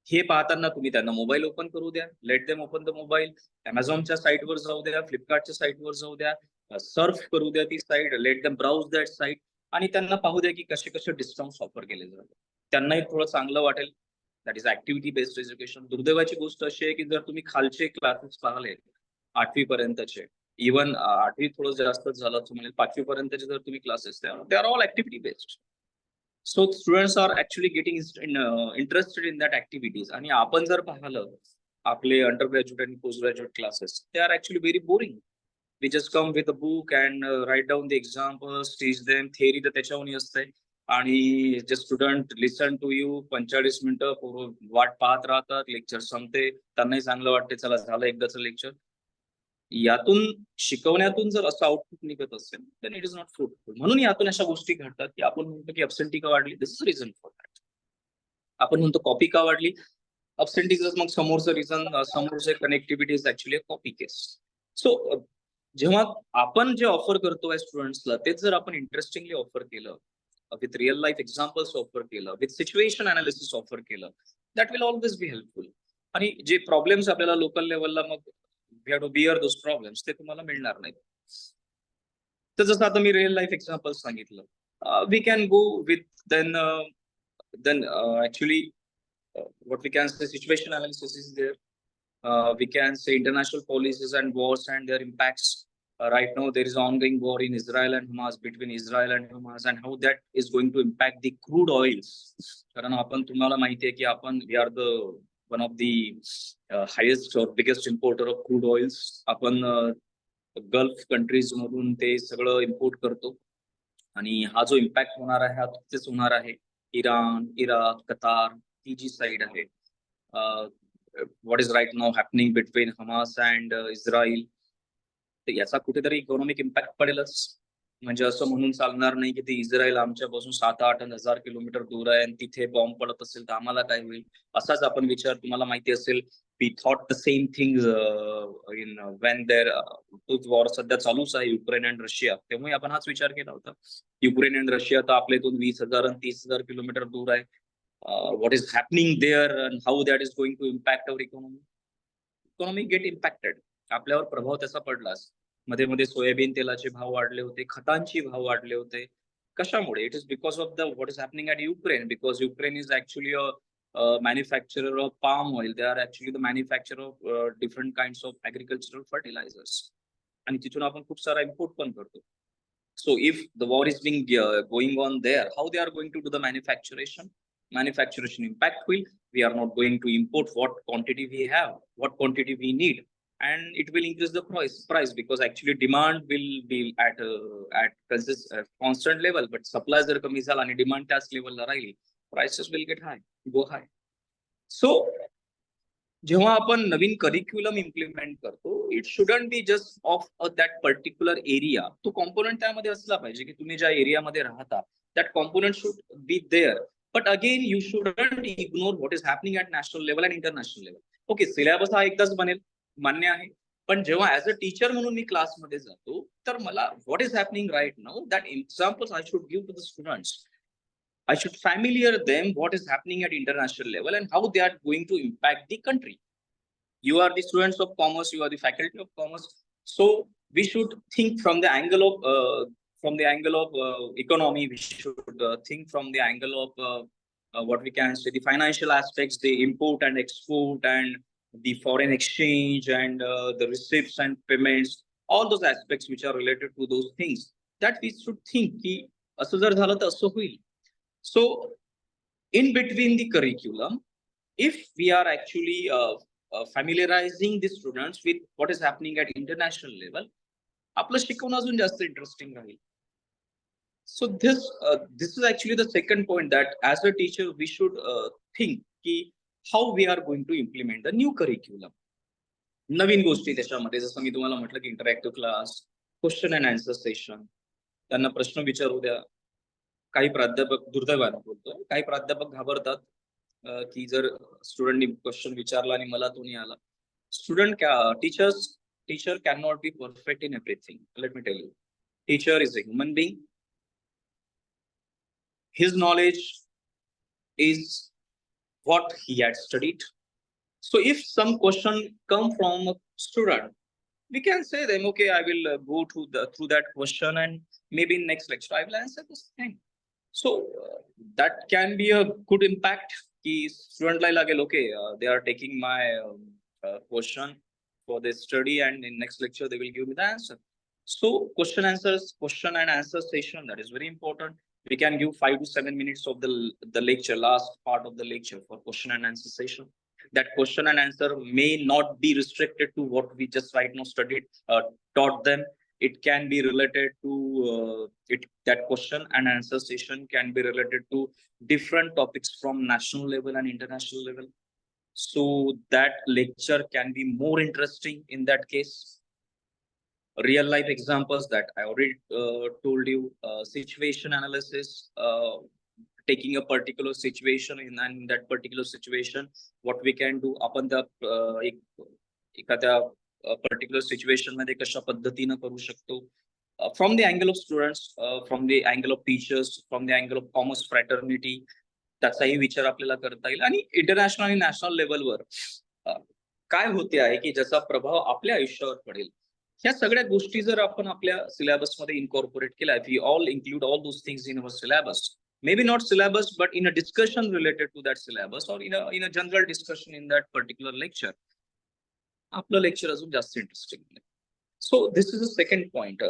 Speaker 2: हे पाहताना तुम्ही त्यांना मोबाईल ओपन करू द्या, let them open the mobile, अमेझॉनच्या साईटवर जाऊ द्या, फ्लिपकार्टच्या साईटवर जाऊ द्या, सर्फ करू द्या ती site, let them browse that site, आणि त्यांना पाहू द्या की कसे कसे डिस्काउंट ऑफर केले जातात. त्यांनाही थोडं चांगलं वाटेल. That is activity based education. दुर्दैवाची गोष्ट अशी आहे की जर तुम्ही खालचे क्लासेस पाहिले 8वी पर्यंतचे, इवन 8वी थोडं जास्तच झालं असं म्हणेल, 5वी पर्यंतचे जर तुम्ही classes, they are all activity based. So students are actually getting interested in that activities. आणि आपण जर पाहिलं आपले अंडरग्रॅज्युएट आणि post graduate classes, they are actually very boring. We just come with a book and write down the examples, teach them theory. तर त्याच्यावरही असते आणि जे स्टुडंट लिसन टू यू 45 मिनिटं वाट पाहत राहतात, लेक्चर संपते, त्यांनाही चांगलं वाटते चला झालं एकदाचं लेक्चर. यातून शिकवण्यातून जर असं आउटपुट निघत असेल then it is not fruitful. म्हणून यातून अशा गोष्टी घडतात की आपण म्हणतो की अब्सेंटी का वाढली, this is reason for that. आपण म्हणतो कॉपी का वाढली, अब्सेंटीज मग समोरचं रिझन, समोरचे connectivity is actually copy case. So जेव्हा आपण जे ऑफर करतोय स्टुडंट्सला तेच जर आपण इंटरेस्टिंगली ऑफर केलं, with real life examples offer केलं, विथ सिच्युएशन अनालिसिस ऑफर केलं, that will always be helpful. आणि जे प्रॉब्लेम्स आपल्याला लोकल लेवलला मग we have to bear those problems, ते तुम्हाला मिळणार नाही. तर जसं आता मी रिअल लाईफ एक्झाम्पल सांगितलं, we can go with then actually what we can say situation analysis is there. We can say international policies and wars and their impacts. Right now there is ongoing war in Israel and Hamas, between Israel and Hamas, and how that is going to impact the crude oils. कारण आपण तुम्हाला माहिती आहे की आपण we are the one of the highest or biggest importer of crude oils. आपण gulf countries मधून ते सगळं इम्पोर्ट करतो आणि हा जो इम्पॅक्ट होणार आहे हा तिथेच होणार आहे. इराण, इराक, कतार, ती जी साईड आहे. What is right now happening between Hamas and Israel, तर याचा कुठेतरी इकॉनॉमिक इम्पॅक्ट पडेलच. म्हणजे असं म्हणून चालणार नाही की ती इस्रायल आमच्यापासून 7-8 हजार किलोमीटर दूर आहे आणि तिथे बॉम्ब पडत असेल तर आम्हाला काय होईल, असाच आपण विचार, तुम्हाला माहिती असेल we thought the same things in when there war सध्या चालूच आहे युक्रेन अँड रशिया, तेव्हा आपण हाच विचार केला होता. युक्रेन अँड रशिया तर आपल्या इथून 20,000 आणि 30,000 किलोमीटर दूर आहे. What is happening there and how that is going to impact our economy get impacted. आपल्यावर प्रभाव त्याचा पडलाच. मध्ये मध्ये सोयाबीन तेलाचे भाव वाढले होते, खतांचे भाव वाढले होते. कशामुळे? It is because of the what is happening at Ukraine, because Ukraine is actually a manufacturer of palm oil. They are actually the manufacturer of different kinds of agricultural fertilizers. आणि तिथून आपण खूप सारा इम्पोर्ट पण करतो. So if the war is being going on there, how they are going to do the manufacturation? Manufacturation impact will, we are not going to import what quantity we have, what quantity we need, and it will increase the price because actually demand will be at constant level, but supply जर कमी झाला आणि demand त्याच लेवलला राहिली, prices will get high, go high. So जेव्हा आपण नवीन करिक्युलम इम्प्लिमेंट करतो, it shouldn't be just of that particular area. तो कॉम्पोनंट त्यामध्ये असला पाहिजे की तुम्ही ज्या एरियामध्ये राहता that component should be there But again, you shouldn't ignore what is happening at national level and international level. Okay, syllabus हा एकदाच बनेल, मान्य आहे. पण जेव्हा ऍज अ टीचर म्हणून मी क्लासमध्ये जातो, तर मला what is happening right now, that examples I should give to the students. I should familiar them what is happening at international level and how they are going to impact the country. You are the students of commerce, you are the faculty of commerce, so we should think from the angle of economy. We should think from the angle of what we can say, the financial aspects, the import and export and the foreign exchange and the receipts and payments, all those aspects which are related to those things, that we should think ki असं जर झालं तर असं होईल. So in between the curriculum, if we are actually familiarizing the students with what is happening at international level, आपलं शिकवणं अजून जास्त interesting Raheel. So this is actually the second point, that as a teacher we should think की how we are going to implement the new curriculum. नवीन गोष्टी त्याच्यामध्ये, जसं मी तुम्हाला म्हटलं की interactive class, question and answer session, त्यांना प्रश्न विचारू द्या. काही प्राध्यापक, दुर्दैवाने बोलतोय, काही प्राध्यापक घाबरतात की जर स्टुडंटनी क्वेश्चन विचारला आणि मला तो नाही आला. Teacher can not be perfect in everything. Let me tell you, teacher is a human being. His knowledge is what he had studied. So if some question come from a student, we can say them, okay, I will go through that question and maybe in next lecture I will answer this thing. So that can be a good impact ki student la lagel, okay, they are taking my question for this study and in next lecture they will give me the answer. So question and answer session, that is very important. We can give 5 to 7 minutes of the lecture, last part of the lecture, for question and answer session. That question and answer may not be restricted to what we just right now studied, taught them. It can be related to that question and answer session can be related to different topics from national level and international level. So that lecture can be more interesting in that case. Real life examples that I already told you, situation analysis, taking a particular situation, in that particular situation what we can do, आपण त्या एखाद्या particular situation मध्ये कशा पद्धतीने करू शकतो, from the angle of students, from the angle of teachers, from the angle of commerce fraternity, त्याचाही विचार आपल्याला करता येईल. आणि इंटरनॅशनल आणि नॅशनल लेवलवर काय होते आहे की ज्याचा प्रभाव आपल्या आयुष्यावर पडेल, ह्या सगळ्या गोष्टी जर आपण आपल्या सिलेबस मध्ये इनकॉर्पोरेट केल्या, if we all include all those things in our syllabus, maybe not syllabus but in a discussion related to that syllabus or in a general discussion in that particular lecture, आपलं lecture अजून जास्त interesting. So this is the second point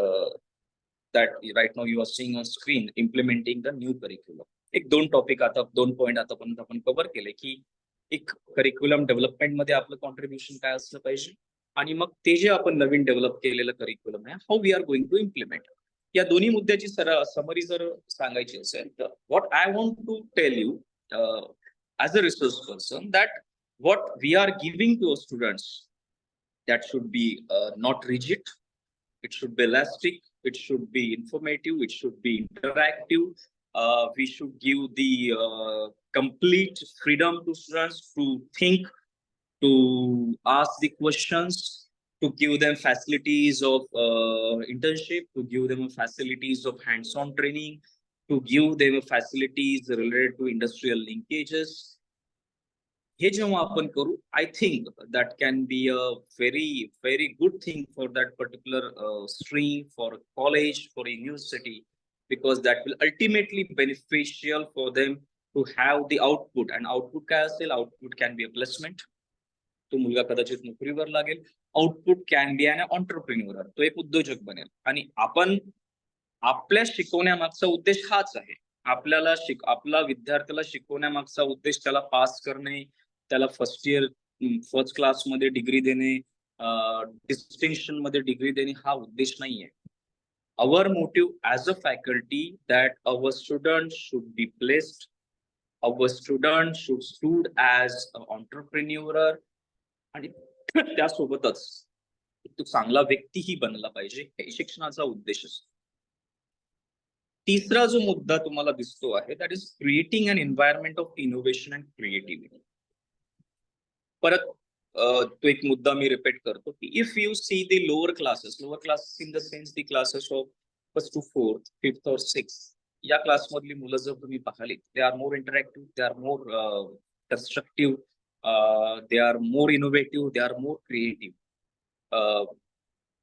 Speaker 2: that right now you are seeing on screen, implementing the new curriculum. एक दोन point आपण cover केले की एक curriculum development मध्ये आपलं कॉन्ट्रीब्युशन काय असलं पाहिजे, आणि मग ते जे आपण नवीन डेव्हलप केलेलं करिक्युलम आहे, how we are going to implement. या दोन्ही मुद्द्याची समरी जर सांगायची असेल तर what I want to tell you as a resource person, that what we are giving to our students, that should be not rigid, it should be elastic, it should be informative, it should be interactive. We should give the complete freedom to students to think, to ask the questions, to give them facilities of internship, to give them facilities of hands-on training, to give them facilities related to industrial linkages. हे जेव्हा आपण करू, I think that can be a very very good thing for that particular stream, for college, for university, because that will ultimately beneficial for them to have the output. And output काय असेल? Output can be a placement, तो मुलगा कदाचित नोकरीवर लागेल. Output can be an entrepreneur, तो एक उद्योजक बनेल. आणि आपण आपल्या शिकवण्यामागचा उद्देश हाच आहे. आपला विद्यार्थ्याला शिकवण्यामागचा उद्देश त्याला पास करणे, त्याला फर्स्ट क्लास मध्ये डिग्री देणे, डिस्टिंक्शन मध्ये डिग्री देणे, हा उद्देश नाहीये. Our motive as a faculty that our student should be placed, our student should stood as a entrepreneur, आणि त्यासोबतच तो चांगला व्यक्तीही बनला पाहिजे, हे शिक्षणाचा उद्देश असतो. तिसरा जो मुद्दा तुम्हाला दिसतो आहे that is creating an environment of innovation and creativity. परत तो एक मुद्दा मी रिपीट करतो की if you see the lower classes in the sense the classes of first to fourth, fifth और सिक्स्थ, या क्लासमधली मुलं जर तुम्ही पाहिली, they are more interactive, they are more constructive, they are more innovative, they are more creative.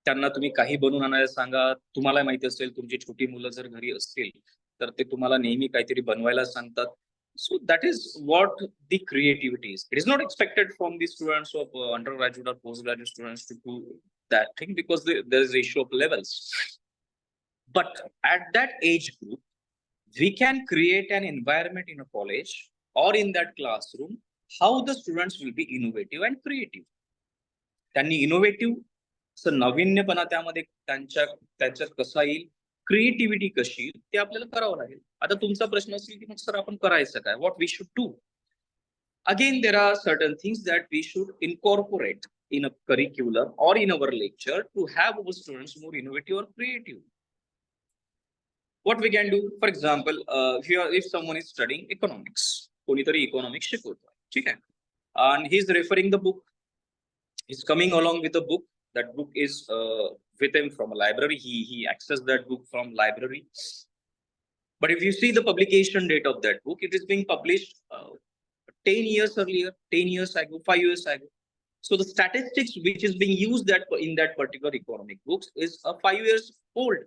Speaker 2: त्यांना तुम्ही काही बनवून आणायला सांगा, तुम्हाला माहिती असेल तुमची छोटी मुलं जर घरी असतील तर ते तुम्हाला नेहमी काहीतरी बनवायला सांगतात. So that is what the creativity is. It is not expected from the students of undergraduate or postgraduate students to do that thing because there is a issue of levels. But at that age group, we can create an environment in a college or in that classroom how the students will be innovative and creative. त्यांनी innovative नवीन्यपणा त्यामध्ये त्यांच्यात कसा येईल, creativity कशी येईल ते आपल्याला करावं लागेल. आता तुमचा प्रश्न असेल की मग सर आपण करायचं काय, what we should do. Again there are certain things that we should incorporate in a curriculum or in our lecture to have our students more innovative or creative. What we can do, for example, if someone is studying economics, कोणीतरी economics शिकवतोय, ठीक आहे, and he is referring the book, he's coming along with the book. That book is with him from a library. He accessed that book from library. But if you see the publication date of that book, it is being published 10 years earlier, 10 years ago, 5 years ago. So the statistics which is being used in that particular economic books is 5 years old.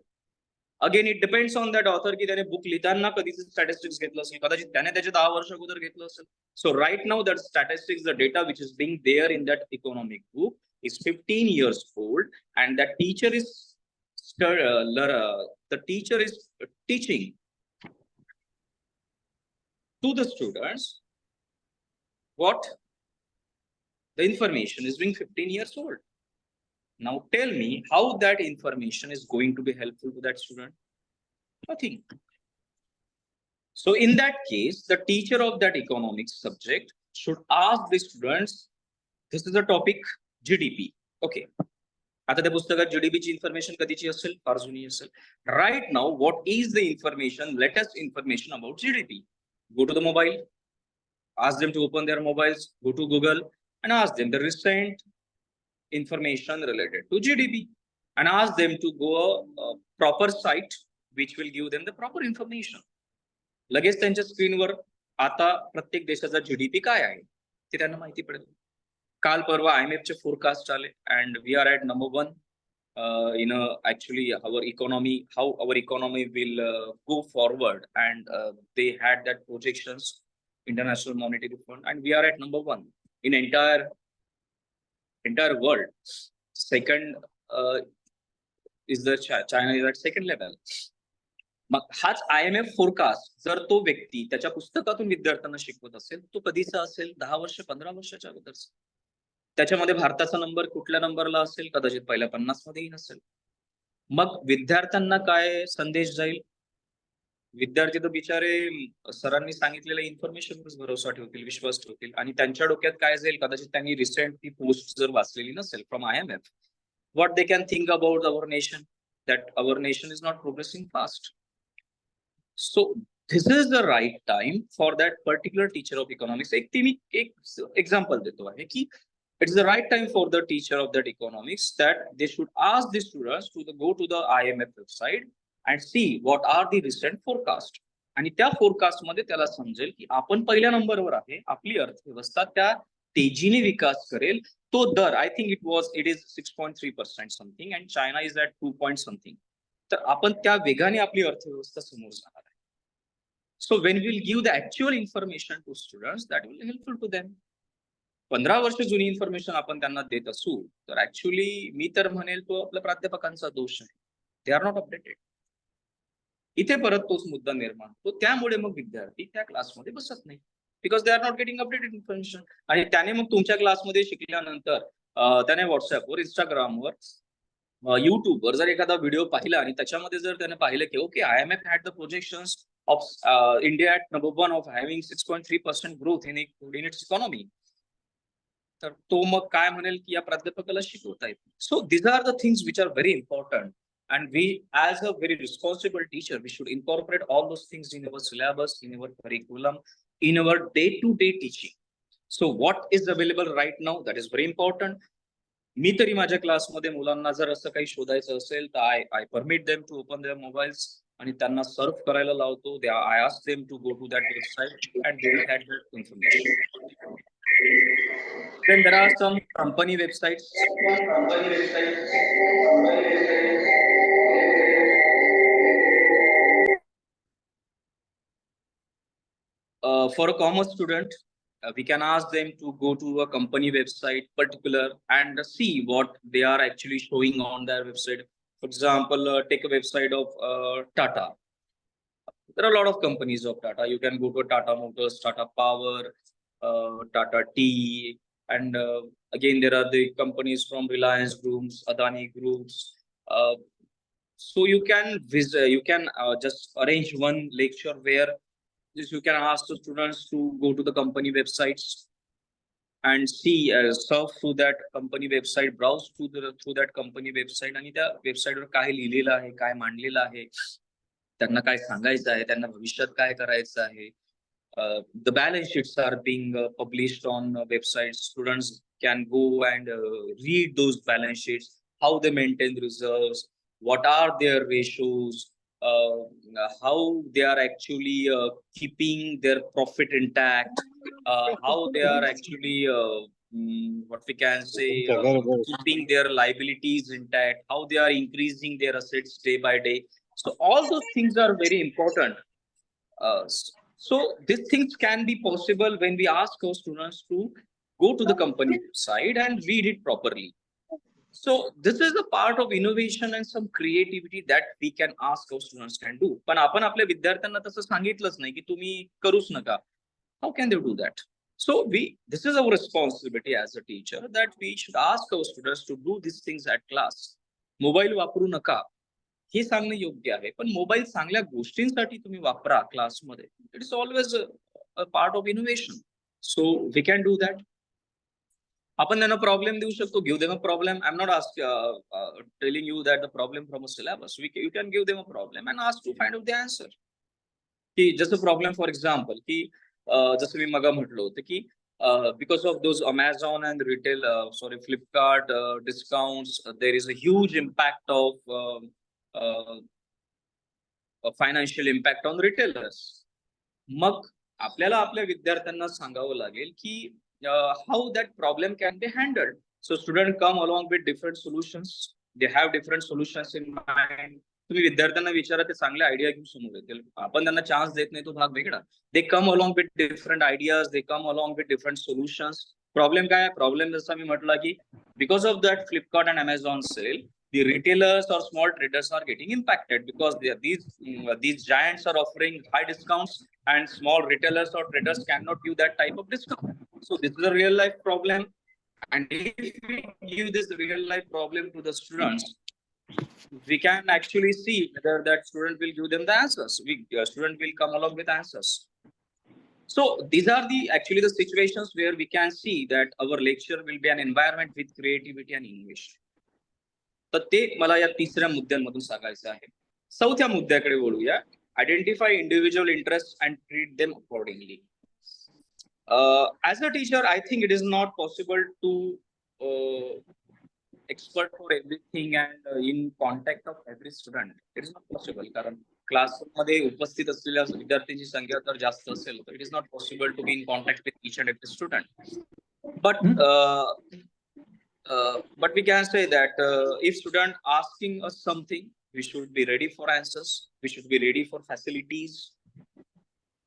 Speaker 2: Again, it depends on that author की त्याने book लिहिताना कधीच statistics घेतलं असेल, कदाचित त्याने त्याचे 10 वर्ष अगोदर घेतलं असेल. So right now that statistics, the data which is being there in that economic book is 15 years old, and that teacher is teaching to the students what the information is being 15 years old. Now tell me how that information is going to be helpful to that student. Nothing. So in that case, the teacher of that economics subject should ask the students, this is the topic GDP. Okay. आता त्या पुस्तकात जीडीपीची information कधीची असेल, फार जुनी असेल. Right now what is the information, latest information about GDP? Go to the mobile, ask them to open their mobiles, go to Google and ask them the recent information related to GDP and ask them to go a proper site which will give them the proper information. लगेच त्यांच्या स्क्रीनवर आता प्रत्येक देशाचा GDP काय आहे ते त्यांना माहिती पडेल. काल परवा IMF चे फोरकास्ट आले and we are at number 1 in actually our economy, how our economy will go forward, and they had that projections, International Monetary Fund, and we are at number 1 in entire world. Second is the China is at second level. मग हाच IMF forecast जर तो व्यक्ती त्याच्या पुस्तकातून विद्यार्थ्यांना शिकवत असेल, तो कधीचा असेल, 10 वर्ष 15 वर्षाच्या अगोदरचा. त्याच्यामध्ये भारताचा नंबर कुठल्या नंबरला असेल, कदाचित पहिल्या 50 मध्येही नसेल. मग विद्यार्थ्यांना काय संदेश जाईल? विद्यार्थी तर बिचारे सरांनी सांगितलेल्या इन्फॉर्मेशनवरच भरोसा ठेवतील, विश्वास ठेवतील, आणि त्यांच्या डोक्यात काय जाईल, कदाचित त्यांनी रिसेंट ती पोस्ट जर वाचलेली नसेल from IMF, what they can think about our nation, that our nation is not progressing fast. So this is the right time for that particular teacher of economics. एक example देतो आहे की it's the right time for the teacher of that economics that they should ask the students to go to the IMF website and see what are the recent forecast. आणि त्या forecast मध्ये त्याला समजेल की आपण पहिल्या नंबरवर आहे, आपली अर्थव्यवस्था त्या तेजीने विकास करेल. तो दर I think it is 6.3% something and China is at 2 something. तर आपण त्या वेगाने आपली अर्थव्यवस्था समोर जाणार आहे. So when will give the actual information to students that will helpful to them. 15 वर्ष जुनी इन्फॉर्मेशन आपण त्यांना देत असू तर ऍक्च्युअली मी तर म्हणेल तो आपल्या प्राध्यापकांचा दोष आहे. They are not updated. इथे परत तोच मुद्दा निर्माण होतो. त्यामुळे मग विद्यार्थी त्या क्लासमध्ये बसत नाही, because they are not getting updated information. आणि त्याने मग तुमच्या क्लासमध्ये शिकल्यानंतर त्याने व्हॉट्सअपवर, इंस्टाग्रामवर, युट्यूबवर जर एखादा व्हिडिओ पाहिला आणि त्याच्यामध्ये जर त्याने पाहिलं की okay IMF had the projections of India at number 1 of having 6.3% growth in its economy, तर तो मग काय म्हणेल की या प्राध्यापकाला शिकवता येत. So this are the things which are very important. And we, as a very responsible teacher, we should incorporate all those things in our syllabus, in our curriculum, in our day-to-day teaching. So what is available right now, that is very important. मी तरी माझ्या क्लासमध्ये मुलांना जर असं काही शोधायचं असेल तर I permit them to open their mobiles आणि त्यांना सर्व करायला लावतो. I ask them to go to that website and they will have that information. Then there are some company websites. For a commerce student, we can ask them to go to a company website particular and see what they are actually showing on their website. For example, take a website of Tata. There are a lot of companies of Tata. You can go to Tata Motors, Tata Power, Tata Tea, and again there are the companies from Reliance Groups, Adani Groups. So you can visit, you can just arrange one lecture where you can ask the students to go to the company websites and see, surf through that company website, browse through that company website, आणि त्या वेबसाईटवर काय लिहिलेलं आहे, काय मांडलेलं आहे, त्यांना काय सांगायचं आहे, त्यांना भविष्यात काय करायचं आहे. The balance sheets are being published on websites. Students can go and read those balance sheets, how they maintain reserves, what are their ratios, how they are actually keeping their profit intact, how they are actually what we can say keeping their liabilities intact, how they are increasing their assets day by day. So all those things are very important. So these things can be possible when we ask our students to go to the company website and read it properly. So this is a part of innovation and some creativity that we can ask our students can do. पण आपण आपल्या विद्यार्थ्यांना तसं सांगितलंच नाही की तुम्ही करूच नका. How can they do that? So this is our responsibility as a teacher, that we should ask our students to do these things at class. Mobile वापरू नका हे सांगणं योग्य आहे, पण मोबाईल चांगल्या गोष्टींसाठी तुम्ही वापरा क्लासमध्ये. It is always a part of innovation. So we can do that. आपण त्यांना प्रॉब्लेम देऊ शकतो, give them a problem. I am not telling you that the problem from a syllabus. You can give them a problem and ask to find out the answer. की जसं problem for example की जसं मी मग म्हटलं होतं की because of those Amazon and retail, Flipkart discounts, there is a huge impact of financial impact on retailers. मग आपल्याला आपल्या विद्यार्थ्यांना सांगावं लागेल की how that problem can be handled. So students come along with different solutions. They have different solutions in mind. तुम्ही विद्यार्थ्यांना विचारा, ते चांगले आयडिया घेऊन समोर येतील. आपण त्यांना चान्स देत नाही, तो भाग वेगळा. They come along with different ideas, they come along with different solutions. Problem काय आहे? प्रॉब्लेम जसा मी म्हटलं की because of that Flipkart and Amazon sale, the retailers or small traders are getting impacted because these giants are offering high discounts and small retailers or traders cannot give that type of discount. So this is a real life problem, and if we give this real life problem to the students, we can actually see whether that student will give them the answers. Student will come along with answers. So these are actually the situations where we can see that our lecture will be an environment with creativity and innovation. तर ते मला या तिसऱ्या मुद्द्यांमधून सांगायचं आहे. चौथ्या मुद्द्याकडे वळूया. Identify individual interest and treat them accordingly. As a teacher, I think it is not possible to expert for everything and in contact of every student. It is not possible, कारण क्लासमध्ये उपस्थित असलेल्या विद्यार्थ्यांची संख्या तर जास्त असेल, तर it is not possible to be in contact with each and every student. But we can say that if student asking us something, we should be ready for answers. We should be ready for facilities.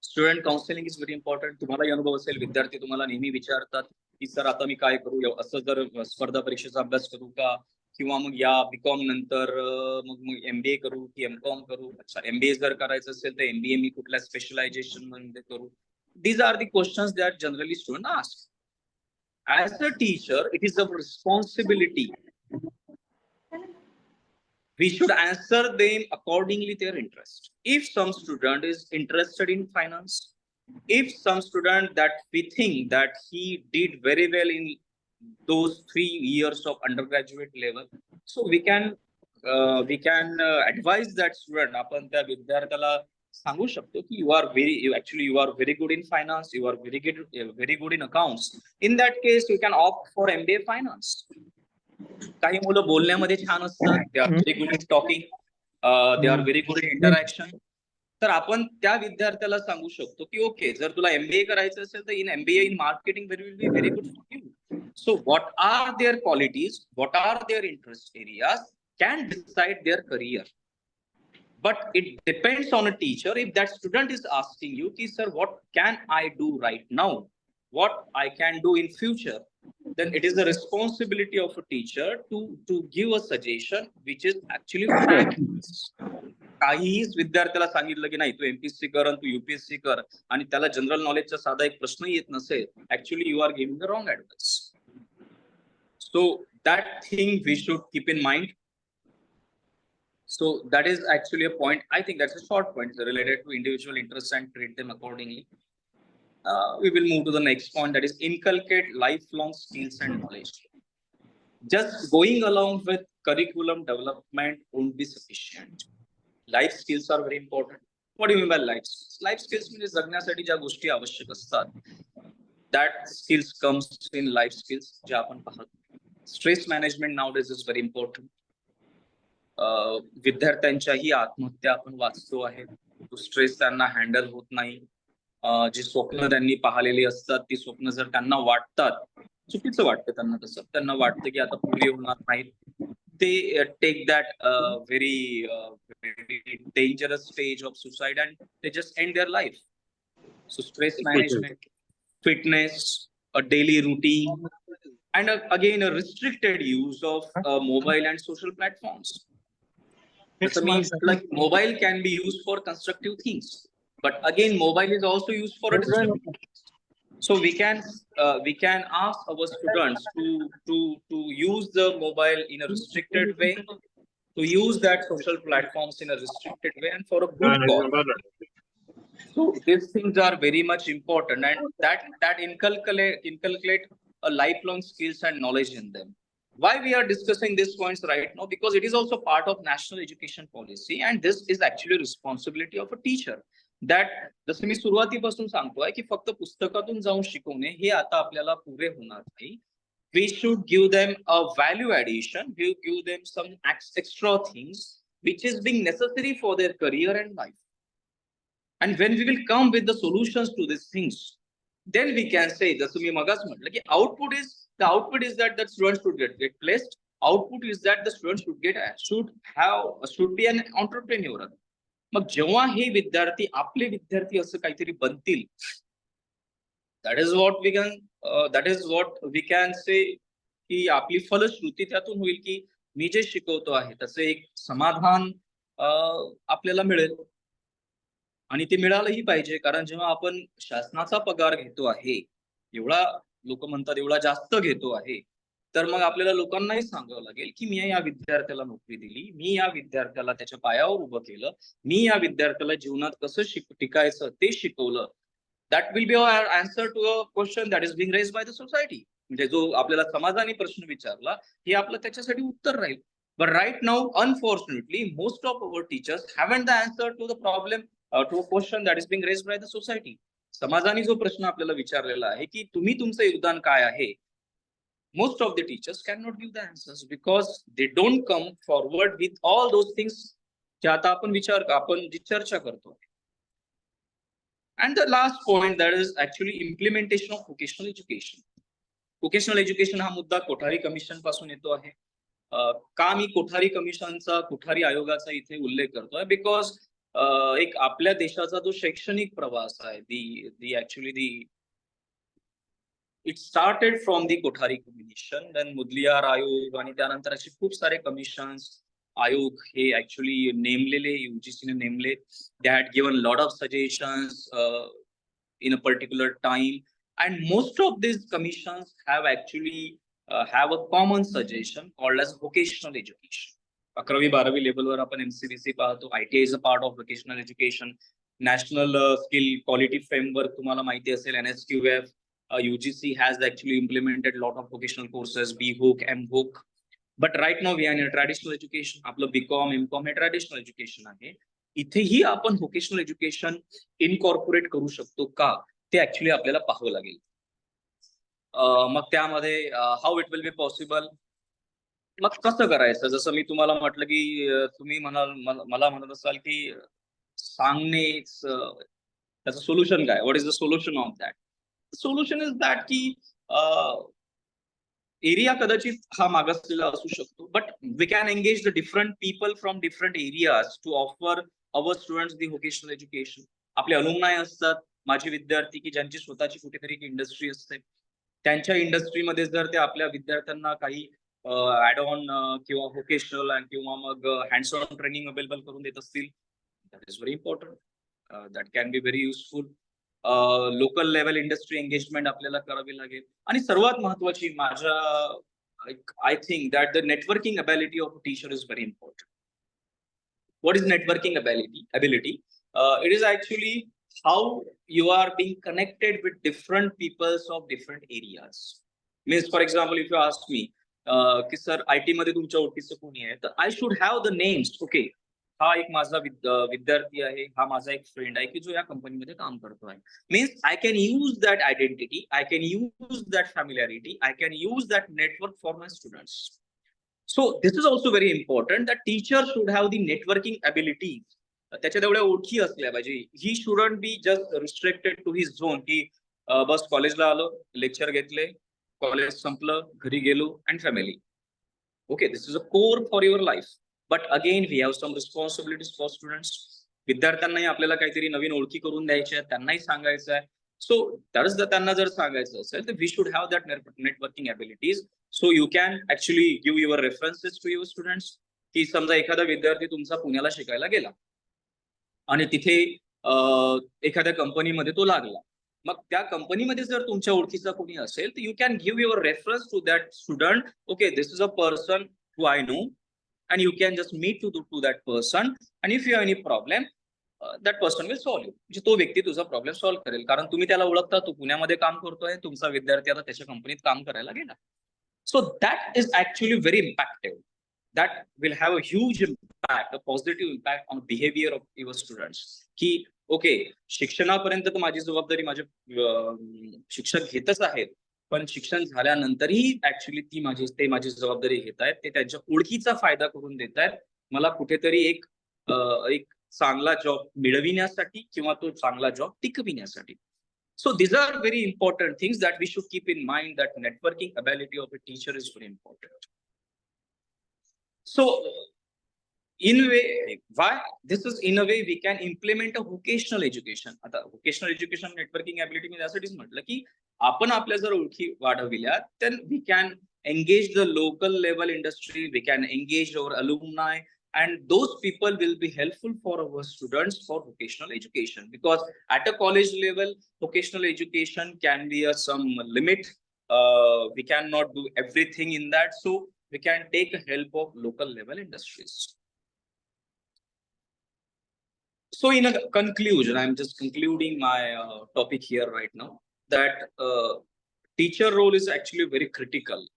Speaker 2: Student counseling is very important. तुम्हाला अनुभव असेल, विद्यार्थी तुम्हाला नेहमी विचारतात की sir आता मी काय करू, असं जर स्पर्धा परीक्षेचा अभ्यास करू का, किंवा मग या बीकॉम नंतर मग MBA करू की MCOM करू. अच्छा, MBA जर करायचं असेल तर MBA मी कुठल्या स्पेशलायझेशन मध्ये करू. These are the questions that generally student ask. As a teacher, it is a responsibility. We should answer them accordingly their interest. If some student is interested in finance, if some student that we think that he did very well in those 3 years of undergraduate level, so we can we can advise that student. आपण त्या विद्यार्थ्याला सांगू शकतो की you are very good in finance, you are very good in accounts. In that case, you can opt for MBA finance. काही मुलं बोलण्यामध्ये छान असतात, they are very good in talking, they are very good in interaction. तर आपण त्या विद्यार्थ्याला सांगू शकतो की ओके, जर तुला MBA करायचं असेल तर in MBA in marketing will be very good for you. So what are their qualities, what are their interest areas can decide their career. But it depends on a teacher. If that student is asking you, sir, what can I do right now? What I can do in future? Then it is the responsibility of a teacher to give a suggestion which is actually frank. काहीच विद्यार्थ्याला सांगितलं की नाही तू MPSC कर आणि तू UPSC कर आणि त्याला जनरल नॉलेजचा साधा एक प्रश्न येत नसेल, actually you are giving the wrong advice. So that thing we should keep in mind. So that is actually a point. I think that's a short point related to individual interests and treat them accordingly. We will move to the next point, that is inculcate lifelong skills and knowledge. Just going along with curriculum development won't be sufficient. Life skills are very important. What do you mean by life skills? Life skills म्हणजे जगण्यासाठी ज्या गोष्टी आवश्यक असतात, that skills comes in life skills जे आपण पाहतो. Stress management nowadays is very important. विद्यार्थ्यांच्याही आत्महत्या आपण वाचतो आहे. तो स्ट्रेस त्यांना हँडल होत नाही. जी स्वप्न त्यांनी पाहिलेली असतात ती स्वप्न जर त्यांना वाटतात, चुकीचं वाटतं त्यांना, तसं त्यांना वाटतं की आता पूर्ण होणार नाहीत, ते take that very dangerous stage of suicide and they just end their life. So stress management, fitness, a daily routine, and again a restricted use of mobile and social platforms. Like mobile can be used for constructive things, but again mobile is also used for a destructive things. So we can ask our students to use the mobile in a restricted way, to use that social platforms in a restricted way and for a good cause. So these things are very much important, and that inculcate a lifelong skills and knowledge in them. Why we are discussing these points right now? Because it is also part of national education policy, and this is actually responsibility of a teacher. That जसं मी सुरुवातीपासून सांगतोय की फक्त पुस्तकातून जाऊन शिकवणे हे आता आपल्याला पुरे होणार नाही. We should give them a value addition. We give them some extra things which is being necessary for their career and life. And when we will come with the solutions to these things, then we can say, जसं मी मगाच म्हटलं की output is that the students should get placed. Output is that the students should be an entrepreneur. मग जेव्हा हे विद्यार्थी आपले विद्यार्थी असं काहीतरी बनतील, that is what we can say की आपली फलश्रुती त्यातून होईल की मी जे शिकवतो आहे त्याचं एक समाधान आपल्याला मिळेल. आणि ते मिळालंही पाहिजे, कारण जेव्हा आपण शासनाचा पगार घेतो आहे, एवढा लोक म्हणतात एवढा जास्त घेतो आहे, तर मग आपल्याला लोकांनाही सांगावं लागेल की मी या विद्यार्थ्याला नोकरी दिली, मी या विद्यार्थ्याला त्याच्या पायावर उभं केलं, मी या विद्यार्थ्याला जीवनात कसं टिकायचं ते शिकवलं. That will be our answer to a question that is being raise by the society. म्हणजे जो आपल्याला समाजाने प्रश्न विचारला हे आपलं त्याच्यासाठी उत्तर राहील. But right now, unfortunately, most of our teachers haven't the answer to the problem, to a question that is being raised by the society. समाजाने जो प्रश्न आपल्याला विचारलेला आहे की तुम्ही तुमचं योगदान काय आहे, most of the teachers cannot give the answers because they don't come forward with all those things जे आता आपण जी चर्चा करतो. And the last point, that is actually implementation of vocational education. Vocational education हा मुद्दा कोठारी कमिशन पासून येतो आहे. का मी कोठारी कमिशनचा, कोठारी आयोगाचा इथे उल्लेख करतोय? बिकॉज एक आपल्या देशाचा जो शैक्षणिक प्रवास आहे, it started from the Kothari commission, then Mudaliar आयोग आणि त्यानंतर असे खूप सारे कमिशन्स, आयोग हे ऍक्च्युअली नेमलेले, UGC ने नेमले. They had given lot of suggestions in a particular time, and most of these commissions have actually have a common suggestion called as vocational education. 11वी-12वी लेवलवर आपण MCVC पाहतो. ITI is a part of vocational education. National skill quality framework तुम्हाला माहिती असेल, NSQF. UGC has actually implemented lot of vocational courses, BHOOK, MHOOK. But right now we are in traditional education. आपलं BCom MCom हे traditional education आहे. इथेही आपण vocational education incorporate करू शकतो का, ते ऍक्च्युली आपल्याला पाहावं लागेल. मग त्यामध्ये how it will be possible, मग कसं करायचं. जसं मी तुम्हाला म्हटलं की तुम्ही मला म्हणत असाल की सांगणेच त्याचं सोल्युशन काय, what is the solution of that. Solution is that की एरिया कदाचित हा मागासलेला असू शकतो, but we can engage the different people from different areas to offer our students the vocational education. आपले अलुमनाय असतात, माझे विद्यार्थी की ज्यांची स्वतःची कुठेतरी इंडस्ट्री असते, त्यांच्या इंडस्ट्रीमध्ये जर ते आपल्या विद्यार्थ्यांना काही ऍड ऑन किंवा व्होकेशनल किंवा मग हँड्स ऑन ट्रेनिंग अवेलेबल करून देत असतील, that is very important. That can be very useful. Local level industry engagement आपल्याला करावी लागेल. आणि सर्वात महत्वाची माझ्या आय think that the networking ability of a teacher is very important. What is networking ability? It is actually how you are being connected with different peoples of different areas. Means, for example, if you ask me, की sir IT मध्ये तुमच्या ओळखीचं कोणी आहे, तर I should have the names. Okay, हा एक माझा विद्यार्थी आहे, हा माझा एक फ्रेंड आहे की जो या कंपनीमध्ये काम करतो आहे. Means I can use that identity, I can use that familiarity, I can use that network for my students. So this is also very important that teacher should have the networking ability. त्याच्या तेवढ्या ओळखी असल्या पाहिजे. ही shouldn't be just restricted to his zone की बस कॉलेजला आलो, lecture घेतले, college संपलं, घरी गेलो and family. Okay, this is a core for your life. But again, we have some responsibilities for students. विद्यार्थ्यांनाही आपल्याला काहीतरी नवीन ओळखी करून द्यायच्या आहेत, त्यांनाही सांगायचं आहे. सो त्याच त्यांना जर सांगायचं असेल तर we should have that networking abilities. So you can actually give your references to your students. की समजा एखादा विद्यार्थी तुमचा पुण्याला शिकायला गेला आणि तिथे एखाद्या कंपनीमध्ये तो लागला, मग त्या कंपनीमध्ये जर तुमच्या ओळखीचा कोणी असेल तर you can give your reference to that student. Okay, this is a person who I know and you can just meet to that person, and if you have any problem, that person will solve you. म्हणजे तो व्यक्ती तुझा problem solve करेल, कारण तुम्ही त्याला ओळखता, तो पुण्यामध्ये काम करतोय, तुमचा विद्यार्थी आता त्याच्या कंपनीत काम करायला गेला. So that is actually very impactive. That will have a huge impact, a positive impact on behaviour of your students. की ओके, शिक्षणापर्यंत तर माझी जबाबदारी माझे शिक्षक घेतच आहेत, पण शिक्षण झाल्यानंतरही ऍक्च्युअली ते माझी जबाबदारी घेत आहेत, ते त्यांच्या ओळखीचा फायदा करून देत आहेत मला कुठेतरी एक चांगला जॉब मिळविण्यासाठी किंवा तो चांगला जॉब टिकविण्यासाठी. So these are very important things that we should keep in mind, that networking ability of a teacher is very important. So in a way, why this is in a way we can implement a vocational education. आता vocational education networking ability मी त्यासाठीच म्हटलं की आपण आपल्या जर ओळखी वाढविल्या, then we can engage the local level industry, we can engage our alumni, and those people will be helpful for our students for vocational education. Because at a college level, vocational education can be some limit. We cannot do everything in that, so we can take help of local level industries. So in a conclusion, I'm just concluding my topic here right now, that teacher role is actually very critical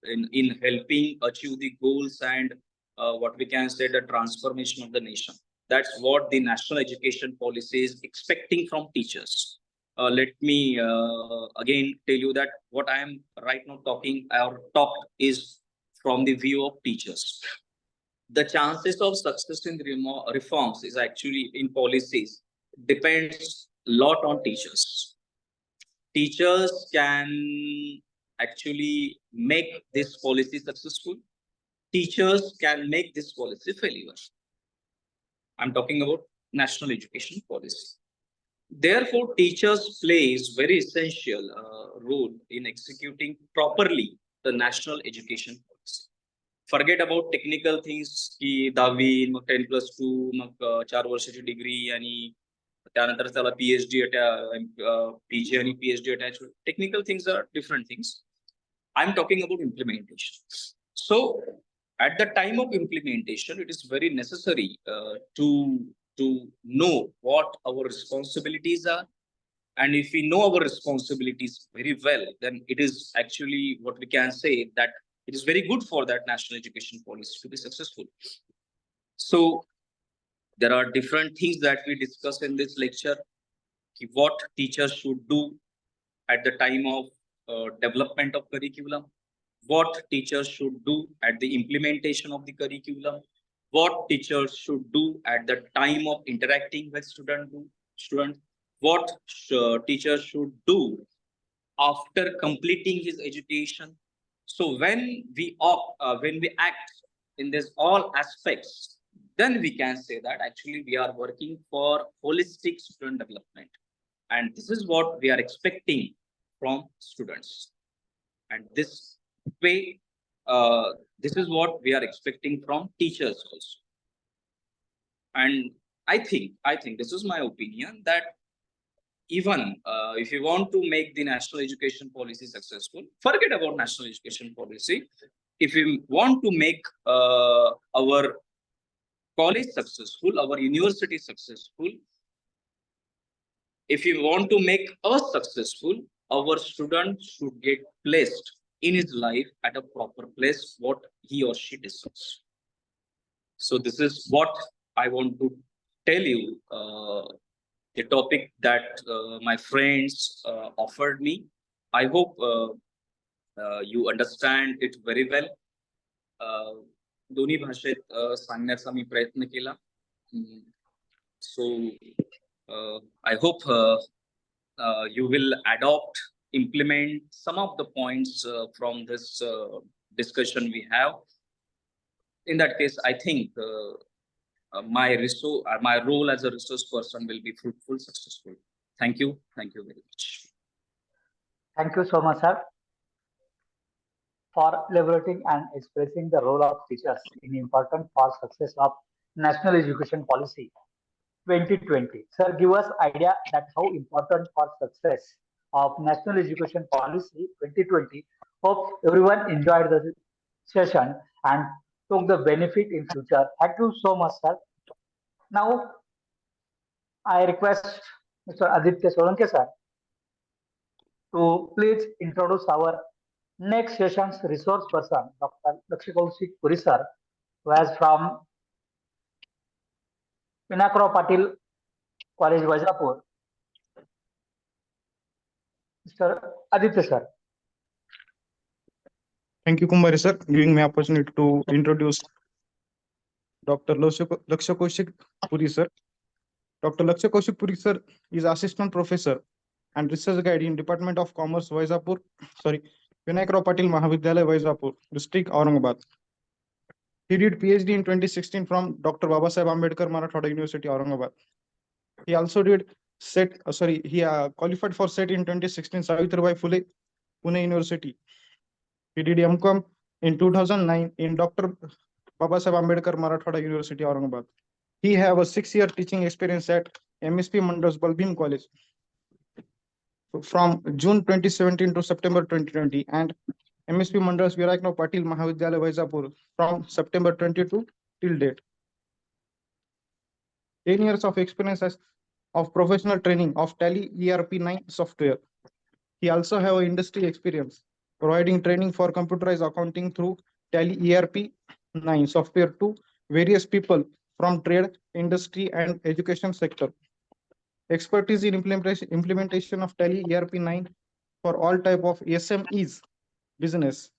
Speaker 2: in helping achieve the goals and what we can say the transformation of the nation. That's what the national education policy is expecting from teachers. Let me again tell you that what I am right now talking or talked is from the view of teachers. The chances of success in reforms is actually in policies depends a lot on teachers. Teachers can actually make this policy successful. Teachers can make this policy failure. I'm talking about national education policy. Therefore, teachers plays very essential role in executing properly the national education policy. Forget about technical things की 10वी मग 10+2 मग 4 वर्षाची degree आणि त्यानंतर त्याला PhD PG आणि PhD attach. Technical things are different things. I'm talking about implementation. So at the time of implementation, it is very necessary to know what our responsibilities are. And if we know our responsibilities very well, then it is actually what we can say that It is very good for that national education policy to be successful. So there are different things that we discuss in this lecture. What teachers should do at the time of development of curriculum, what teachers should do at the implementation of the curriculum, what teachers should do at the time of interacting with students, what teachers should do after completing his education. So when we act in this all aspects, then we can say that actually we are working for holistic student development, and this is what we are expecting from students. And this way, this is what we are expecting from teachers also. And I think this is my opinion that even if you want to make the national education policy successful, forget about national education policy. If you want to make our college successful, our university successful, if you want to make us successful, our student should get placed in his life at a proper place, what he or she deserves. So this is what I want to tell you. The topic that my friends offered me. I hope you understand it very well. दोन्ही भाषेत सांगण्याचा मी प्रयत्न केला. So I hope you will adopt, implement some of the points from this discussion we have. In that case, I think my role as a resource person will be fruitful, successful. Thank you very much.
Speaker 1: Thank you so much, sir, for elaborating and expressing the role of teachers in important for success of national education policy 2020. Sir, give us idea that how important for success of national education policy 2020. Hope everyone enjoyed the session and took the benefit in future. Thank you so much, sir. Now, I request Mr. Aditya Solanke, sir, to please introduce our next session's resource person, Dr. Lakshya Puri, sir, who is from Pinakro Patil College, Vajrapur. Mr. Aditya, sir.
Speaker 6: Thank you, Kumbari sir, giving me opportunity to introduce Dr. Lakshya Puri sir. Dr. Lakshya Puri sir is Assistant Professor and Research Guide in Department of Commerce, Vajrapur, Vinayakra Patil Mahavidyalaya, Vajrapur, District, Aurangabad. He did PhD in 2016 from Dr. Babasaheb Ambedkar Marathwada University, Aurangabad. He also did qualified for SET in 2016, Savitribai Phule, Pune University. He did MCOM in 2009 in Dr. Babasaheb Ambedkar Marathwada University, Aurangabad. He have a 6-year teaching experience at MSP Mandras Balbin College from June 2017 to September 2020 and MSP Mandras Vinayakra Patil Mahavidyalaya, Vajrapur from September 22 till date. 10 years of experience of professional training of Tally ERP9 software. He also have industry experience providing training for computerized accounting through Tally ERP9 software to various people from trade, industry, and education sector. Expertise in implementation of Tally ERP9 for all type of SMEs business.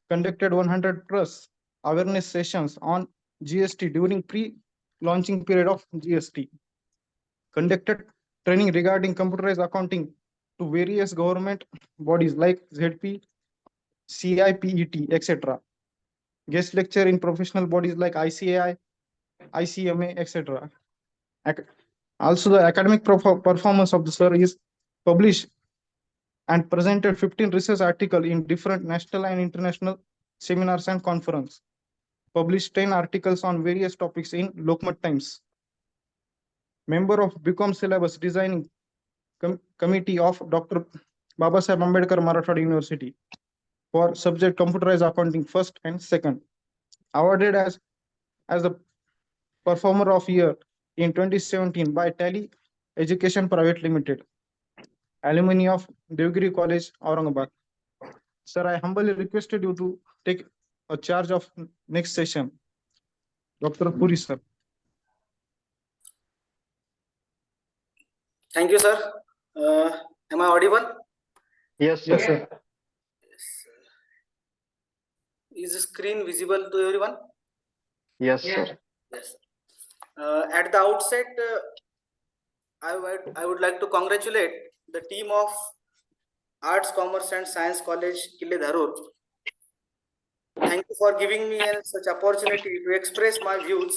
Speaker 6: Conducted 100 plus awareness sessions on GST during pre-launching period of GST. Conducted training regarding computerized accounting to various government bodies like ZP, CIPET, etc. Guest lecture in professional bodies like ICAI, ICMA, etc. Also, the academic performance of the sir is published and presented 15 research articles in different national and international seminars and conferences. Published 10 articles on various topics in Lokmat Times. Member of BCom syllabus designing committee of Dr. Babasaheb Ambedkar Marathwada University for subject computerized accounting first and second. Awarded as the performer of year in 2017 by Tally Education Private Limited. Alumni of Devgiri College, Aurangabad. Sir, I humbly requested you to take a charge of next session. Dr. Puri, sir.
Speaker 7: Thank you, sir. Am I audible?
Speaker 5: Yes,
Speaker 6: Yes,
Speaker 5: sir.
Speaker 6: sir.
Speaker 7: Is the screen visible to everyone?
Speaker 5: Yes, sir.
Speaker 7: Yes. At the outset, I would like to congratulate the team of Arts, Commerce and Science College, Kille Dharur. Thank you for giving me such opportunity to express my views.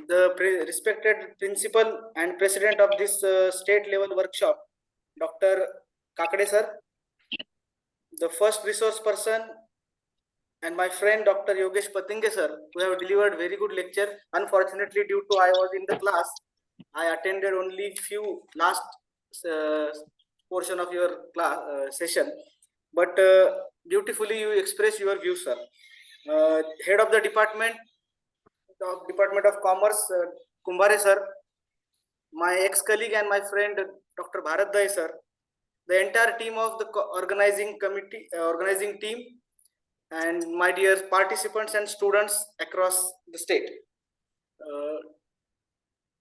Speaker 7: The respected principal and president of this state level workshop, Dr. Kakade sir, the first resource person, and my friend Dr. Yogesh Patinge sir, who have delivered very good lecture. Unfortunately, due to I was in the class, I attended only few last portion of your class session, but beautifully you express your views, sir. Head of the Department of Commerce, Kumbhare sir, my ex-colleague and my friend Dr. Bharat Dai sir, the entire team of the organizing committee, organizing team, and my dear participants and students across the state.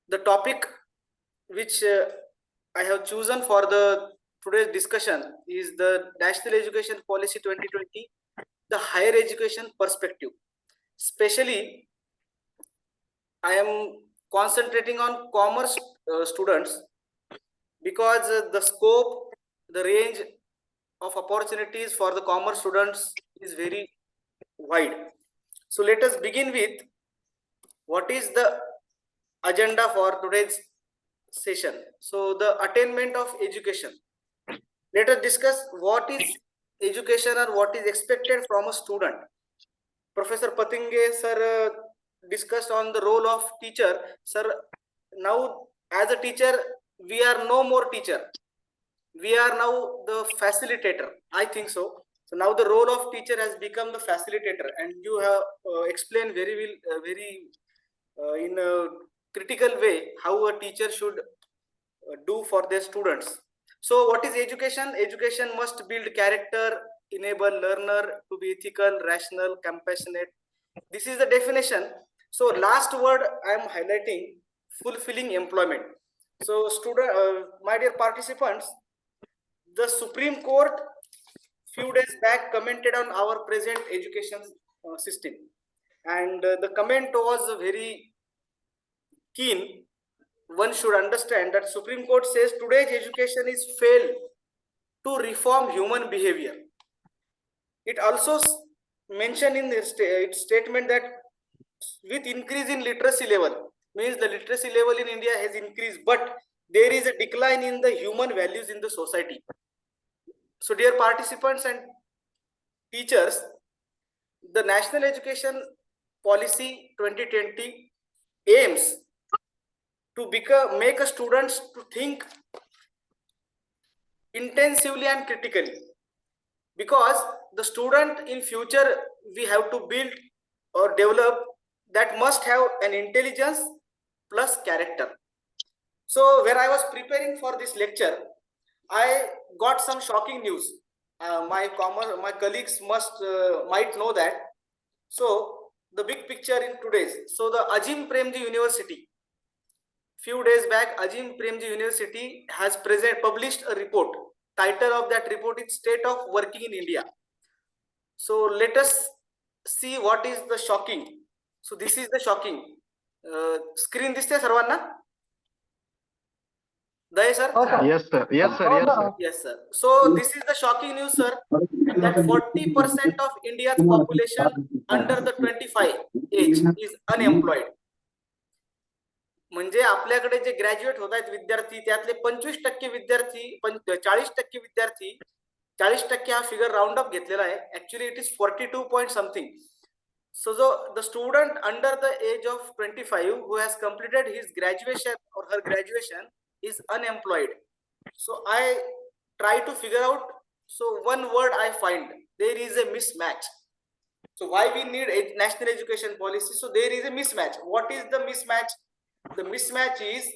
Speaker 7: The topic which I have chosen for the today's discussion is the National Education Policy 2020, the higher education perspective. Especially, I am concentrating on commerce students because the scope, the range of opportunities for the commerce students is very wide. So let us begin with what is the agenda for today's session. So the attainment of education. Let us discuss what is education or what is expected from a student. Professor Patinge sir discussed on the role of teacher. Sir, now as a teacher, we are no more teacher. We are now the facilitator. I think so. So now the role of teacher has become the facilitator, and you have explained very well, in a critical way how a teacher should do for their students. So what is education? Education must build character, enable learner to be ethical, rational, compassionate. This is the definition. So last word I am highlighting, fulfilling employment. So my dear participants, the Supreme Court few days back commented on our present education system, and the comment was very keen. One should understand that Supreme Court says today's education is failed to reform human behavior. It also mentioned in its statement that with increase in literacy level, means the literacy level in India has increased, but there is a decline in the human values in the society. So dear participants and teachers, the National Education Policy 2020 aims to make a students to think intensively and critically, because the student in future we have to build or develop that must have an intelligence plus character. So when I was preparing for this lecture, I got some shocking news. My colleagues might know that. So the big picture in today's, so the Ajim Premji University, few days back, Ajim Premji University has published a report. Title of that report is State of Working in India. So let us see what is the shocking. So this is the shocking. Screen this day, Sarvanna? Daye, sir?
Speaker 5: Yes, sir. Yes, sir. Yes, sir.
Speaker 7: Yes, sir. So this is the shocking news, sir, that 40% of India's population under the 25 age is unemployed. म्हणजे आपल्याकडे जे graduate होत आहेत विद्यार्थी, त्यातले 25% विद्यार्थी, 40% विद्यार्थी, 40% हा figure round up घेतलेला आहे. Actually it is 42 point something. So the student under the age of 25 who has completed his graduation or her graduation is unemployed. So I try to figure out. So one word I find, there is a mismatch. So why we need a national education policy? So there is a mismatch. What is the mismatch? The mismatch is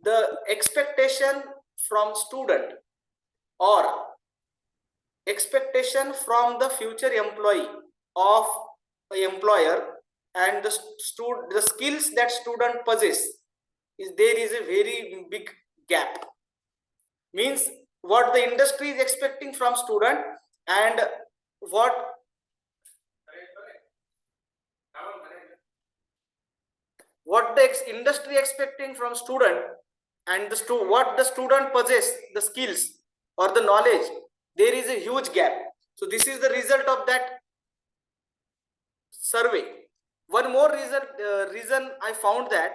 Speaker 7: the expectation from student or expectation from the future employee of employer and the skills that student possess there is a very big gap. Means what the industry is expecting from student and what the industry expecting from student and what the student possess, the skills or the knowledge, there is a huge gap. So this is the result of that survey. One more reason I found that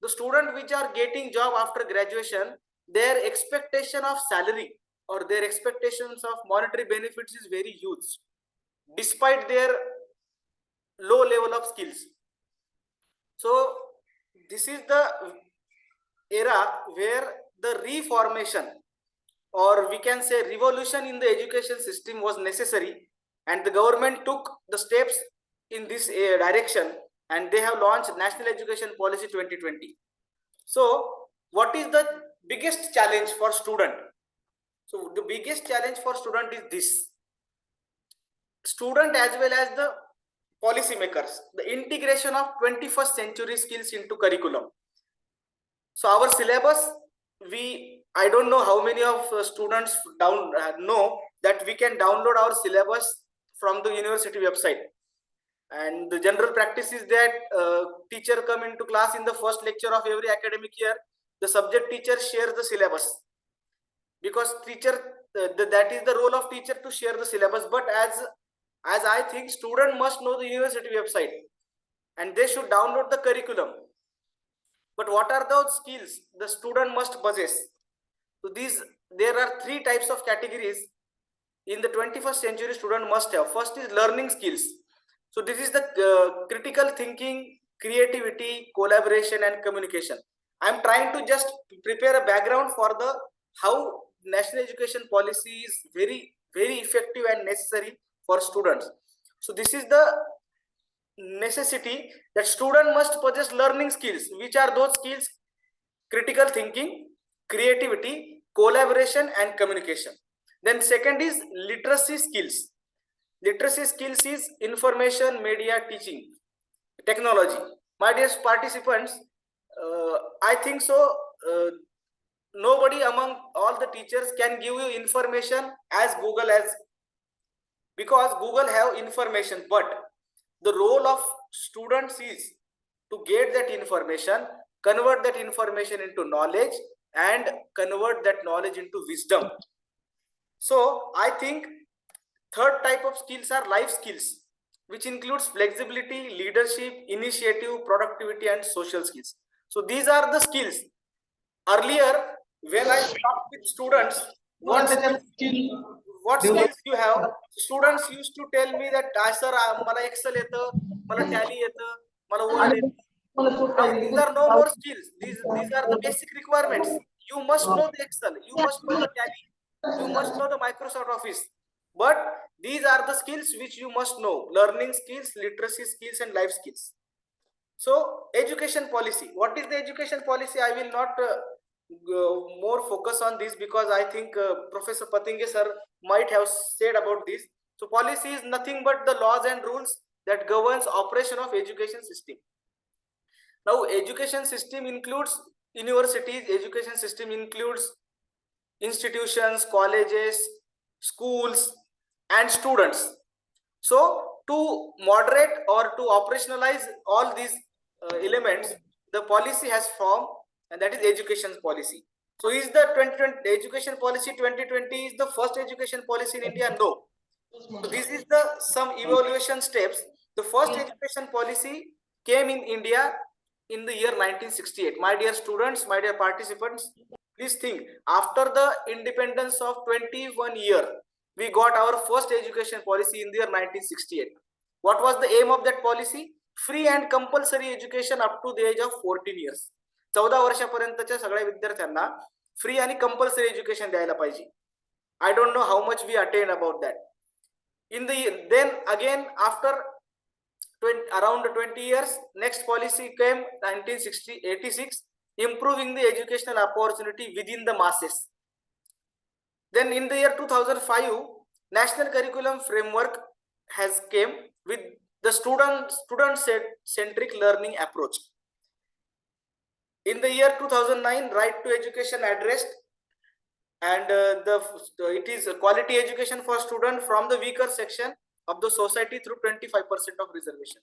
Speaker 7: the student which are getting job after graduation, their expectation of salary or their expectations of monetary benefits is very huge despite their low level of skills. So this is the era where the reformation or we can say revolution in the education system was necessary, and the government took the steps in this direction, and they have launched National Education Policy 2020. So what is the biggest challenge for student? So the biggest challenge for student is this: student as well as the policy makers, the integration of 21st century skills into curriculum. So our syllabus, I don't know how many of students know that we can download our syllabus from the university website. And the general practice is that teacher come into class in the first lecture of every academic year. The subject teacher shares the syllabus, because teacher that is the role of teacher to share the syllabus. But as I think, student must know the university website and they should download the curriculum. But what are those skills the student must possess? So there are three types of categories in the 21st century student must have. First is learning skills. So this is the critical thinking, creativity, collaboration and communication. I'm trying to just prepare a background for the how national education policy is very, very effective and necessary for students. So this is the necessity that student must possess learning skills. Which are those skills? Critical thinking, creativity, collaboration and communication. Then second is literacy skills. Literacy skills is information, media, teaching, technology. My dear participants, I think so nobody among all the teachers can give you information as Google has, because Google have information, but the role of students is to get that information, convert that information into knowledge and convert that knowledge into wisdom. So I think third type of skills are life skills, which includes flexibility, leadership, initiative, productivity and social skills. So these are the skills. Earlier when I talked with students, what skills you have, students used to tell me that sir mala excel yeतं, mala tally yeतं, mala word yeतं. Now these are no more skills. These are the basic requirements. You must know the excel, you must know the tally, you must know the Microsoft Office. But these are the skills which you must know: learning skills, literacy skills and life skills. So education policy, what is the education policy? I will not more focus on this, because I think Professor Patinge sir might have said about this. So policy is nothing but the laws and rules that governs operation of education system. Now education system includes universities, education system includes institutions, colleges, schools and students. So to moderate or to operationalize all these elements, the policy has formed, and that is education policy. So is the 2020 education policy 2020 is the first education policy in India? No. So this is the some evaluation steps. The first education policy came in India in the year 1968. My dear students, my dear participants, please think, after the independence of 21 years, we got our first education policy in the year 1968. What was the aim of that policy? Free and compulsory education up to the age of 14 years. 14 वर्षापर्यंतच्या सगळ्या विद्यार्थ्यांना free आणि compulsory education द्यायला पाहिजे. I don't know how much we attain about that. Then again after around 20 years, next policy came 1986, improving the educational opportunity within the masses. Then in the year 2005, national curriculum framework has came with the student centric learning approach. In the year 2009, right to education addressed, and it is a quality education for students from the weaker section of the society through 25% of reservation.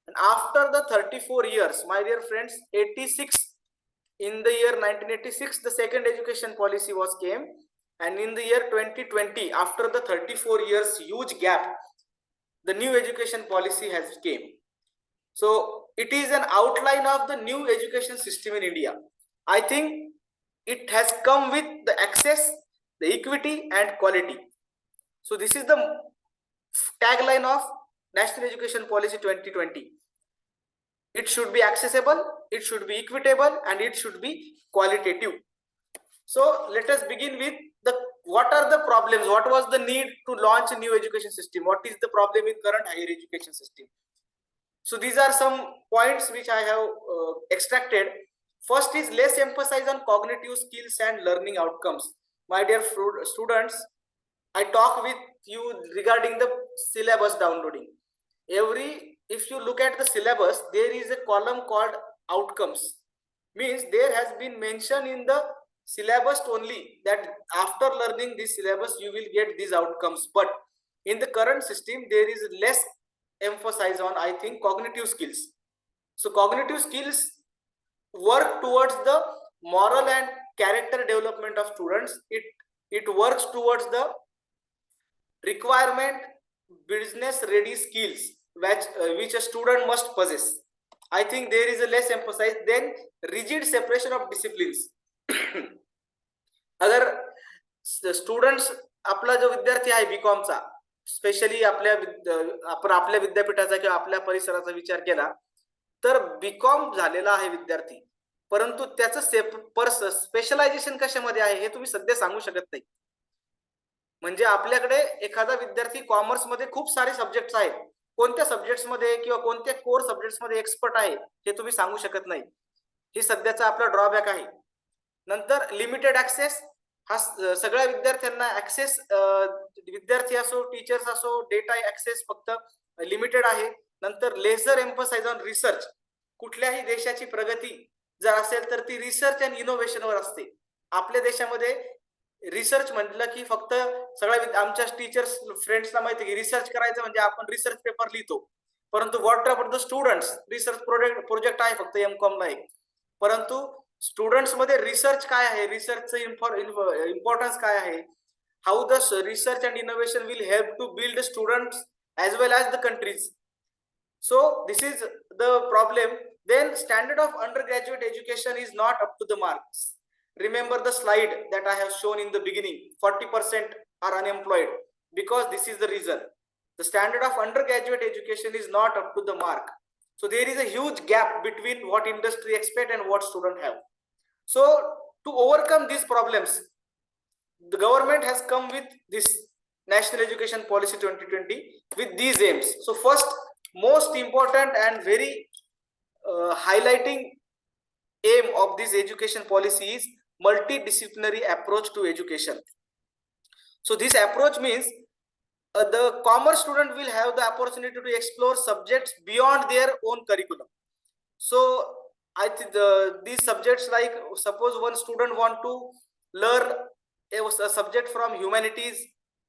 Speaker 7: And after the 34 years, my dear friends, 86, in the year 1986, the second education policy was came, and in the year 2020, after the 34 years huge gap, the new education policy has came. So it is an outline of the new education system in India. I think it has come with the access, the equity and quality. So this is the tagline of National Education Policy 2020. It should be accessible, it should be equitable, and it should be qualitative. So let us begin with what are the problems, what was the need to launch a new education system, what is the problem in current higher education system. So these are some points which I have extracted. First is less emphasis on cognitive skills and learning outcomes. My dear students, I talk with you regarding the syllabus downloading. If you look at the syllabus, there is a column called outcomes. Means there has been mentioned in the syllabus only that after learning this syllabus you will get these outcomes. But in the current system there is less emphasis on, I think, cognitive skills. So cognitive skills work towards the moral and character development of students. It works towards the requirement business ready skills which a student must possess. I think there is a less emphasis than rigid separation of disciplines. अगर students आपला जो विद्यार्थी आहे बीकॉमचा, specially आपल्या विद्यापीठाचा किंवा आपल्या परिसराचा विचार केला तर बीकॉम झालेला आहे विद्यार्थी, परंतु त्याचं स्पेशलायझेशन कशामध्ये आहे हे तुम्ही सध्या सांगू शकत नाही. म्हणजे आपल्याकडे एखादा विद्यार्थी कॉमर्स मध्ये खूप सारे सब्जेक्ट्स आहेत, कोणत्या सब्जेक्ट्स मध्ये किंवा कोणत्या कोर सब्जेक्ट्स मध्ये एक्सपर्ट आहे हे तुम्ही सांगू शकत नाही. हे सध्याचा आपला ड्रॉबॅक आहे. नंतर लिमिटेड ऍक्सेस, हा सगळ्या विद्यार्थ्यांना ऍक्सेस, विद्यार्थी असो टीचर्स असो, डेटा ऍक्सेस फक्त लिमिटेड आहे. नंतर लेझर एम्फसाइज ऑन रिसर्च. कुठल्याही देशाची प्रगती जर असेल तर ती रिसर्च अँड इनोव्हेशनवर असते. आपल्या देशामध्ये रिसर्च म्हटलं की फक्त सगळ्या आमच्या टीचर्स फ्रेंड्सला माहिती की रिसर्च करायचं म्हणजे आपण रिसर्च पेपर लिहितो, परंतु what about the students, research project आहे फक्त एमकॉम ला एक, परंतु स्टुडंट्स मध्ये रिसर्च काय आहे, रिसर्चचं इम्पॉर्टन्स काय आहे, how the research and innovation will help to build students as well as the countries. So this is the problem. Then standard of undergraduate education is not up to the marks. Remember the slide that I have shown in the beginning, 40% are unemployed, because this is the reason. The standard of undergraduate education is not up to the mark. So there is a huge gap between what industry expect and what student have. So to overcome these problems, the government has come with this National Education Policy 2020 with these aims. So first, most important and very highlighting aim of this education policy is multidisciplinary approach to education. So this approach means the commerce student will have the opportunity to explore subjects beyond their own curriculum. So I think these subjects, like suppose one student want to learn a subject from humanities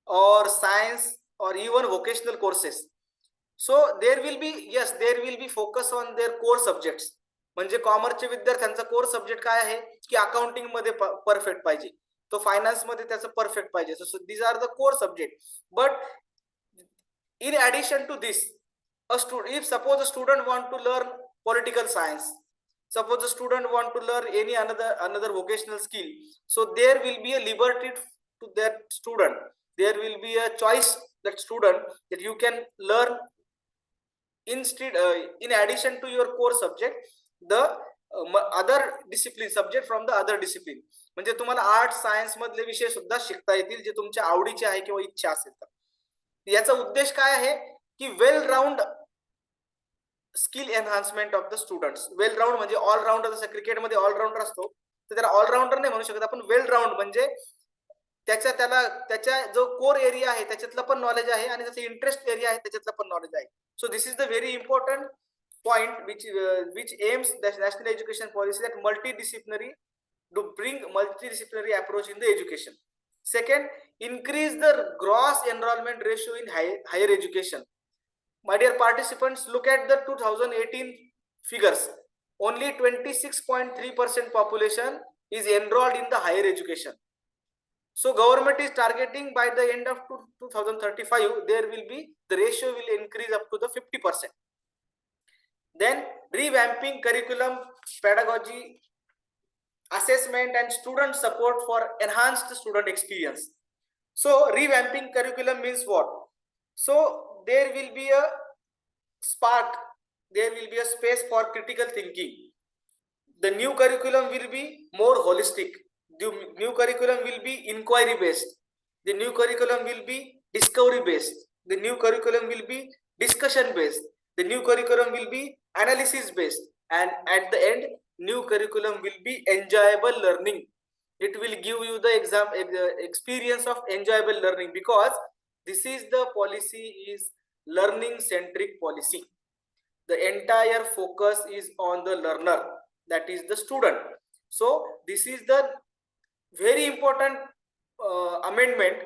Speaker 7: or science or even vocational courses. So there will be focus on their core subjects. म्हणजे कॉमर्सचे विद्यार्थ्यांचा core subject काय आहे की accounting मध्ये perfect पाहिजे, तो finance मध्ये त्याचं परफेक्ट पाहिजे. So these are the core subject. But in addition to this, if suppose a student want to learn political science, suppose a student want to learn any another vocational skill, so there will be a liberty to that student. There will be a choice that student that you can learn instead in addition to your core subject the other discipline subject from the other discipline. म्हणजे तुम्हाला art science मधले विषय सुद्धा शिकता येतील जे तुमच्या आवडीचे आहे किंवा इच्छा असेल तर. याचा उद्देश काय आहे की well round skill enhancement of the students. Well round म्हणजे ऑलराऊंडर. जसं क्रिकेटमध्ये ऑलराऊंडर असतो तर त्याला ऑलराऊंडर नाही म्हणू शकत आपण, वेल राऊंड म्हणजे त्याच्या जो कोर एरिया आहे त्याच्यातलं पण नॉलेज आहे आणि त्याचा इंटरेस्ट एरिया आहे त्याच्यातलं पण नॉलेज आहे. So this is the very important point which aims the national education policy that multidisciplinary to bring multidisciplinary approach in the education. Second, increase the gross enrollment ratio in higher education. My dear participants, look at the 2018 figures. Only 26.3% population is enrolled in the higher education. So government is targeting by the end of 2035 there will be the ratio will increase up to the 50%. Then revamping curriculum, pedagogy, assessment and student support for enhanced student experience. So revamping curriculum means what? So there will be a spark, there will be a space for critical thinking. The new curriculum will be more holistic. The new curriculum will be inquiry based. The new curriculum will be discovery based. The new curriculum will be discussion based. The new curriculum will be analysis based, and at the end new curriculum will be enjoyable learning. It will give you the experience of enjoyable learning, because this is the policy is learning centric policy. The entire focus is on the learner, that is the student. So this is the very important amendment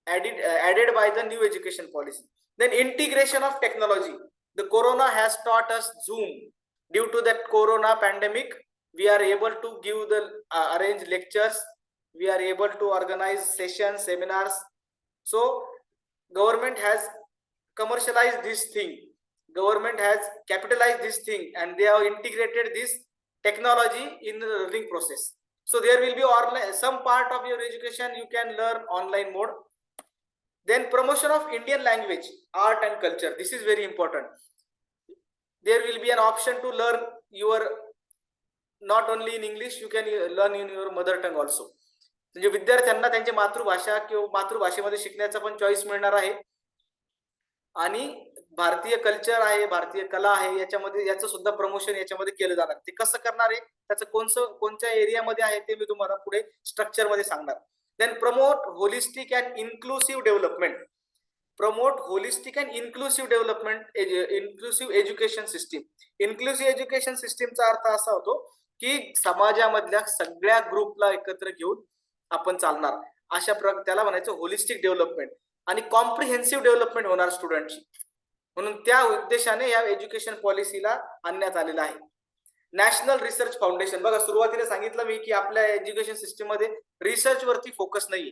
Speaker 7: added by the new education policy. Then integration of technology. The corona has taught us Zoom. Due to that corona pandemic, we are able to give the arrange lectures. We are able to organize sessions, seminars. So government has commercialized this thing. Government has capitalized this thing, and they have integrated this technology in the learning process. So there will be online, some part of your education you can learn online mode. Then promotion of Indian language, art and culture. This is very important. There will be an option to learn your, not only in English, you can learn in your mother tongue also. म्हणजे विद्यार्थ्यांना त्यांची मातृभाषा किंवा मातृभाषेमध्ये शिकण्याचा पण choice मिळणार आहे. आणि भारतीय कल्चर आहे, भारतीय कला आहे, याच्यामध्ये याचं सुद्धा प्रमोशन याच्यामध्ये केलं जाणार. ते कसं करणार आहे, त्याचं कोणत्या एरियामध्ये आहे ते मी तुम्हाला पुढे स्ट्रक्चर मध्ये सांगणार. Then promote holistic and inclusive development. Promote holistic and inclusive development, inclusive education system. Inclusive education system चा अर्थ असा होतो की समाजामधल्या सगळ्या ग्रुपला एकत्र घेऊन आपण चालणार, अशा त्याला म्हणायचं होलिस्टिक डेव्हलपमेंट. आणि कॉम्प्रिहेन्सिव्ह डेव्हलपमेंट होणार स्टुडंटची, म्हणून त्या उद्देशाने या एज्युकेशन पॉलिसीला आणण्यात आलेला आहे. National research foundation. बघा, सुरुवातीला सांगितलं मी की आपल्या एज्युकेशन सिस्टम मध्ये रिसर्च वरती फोकस नाहीये,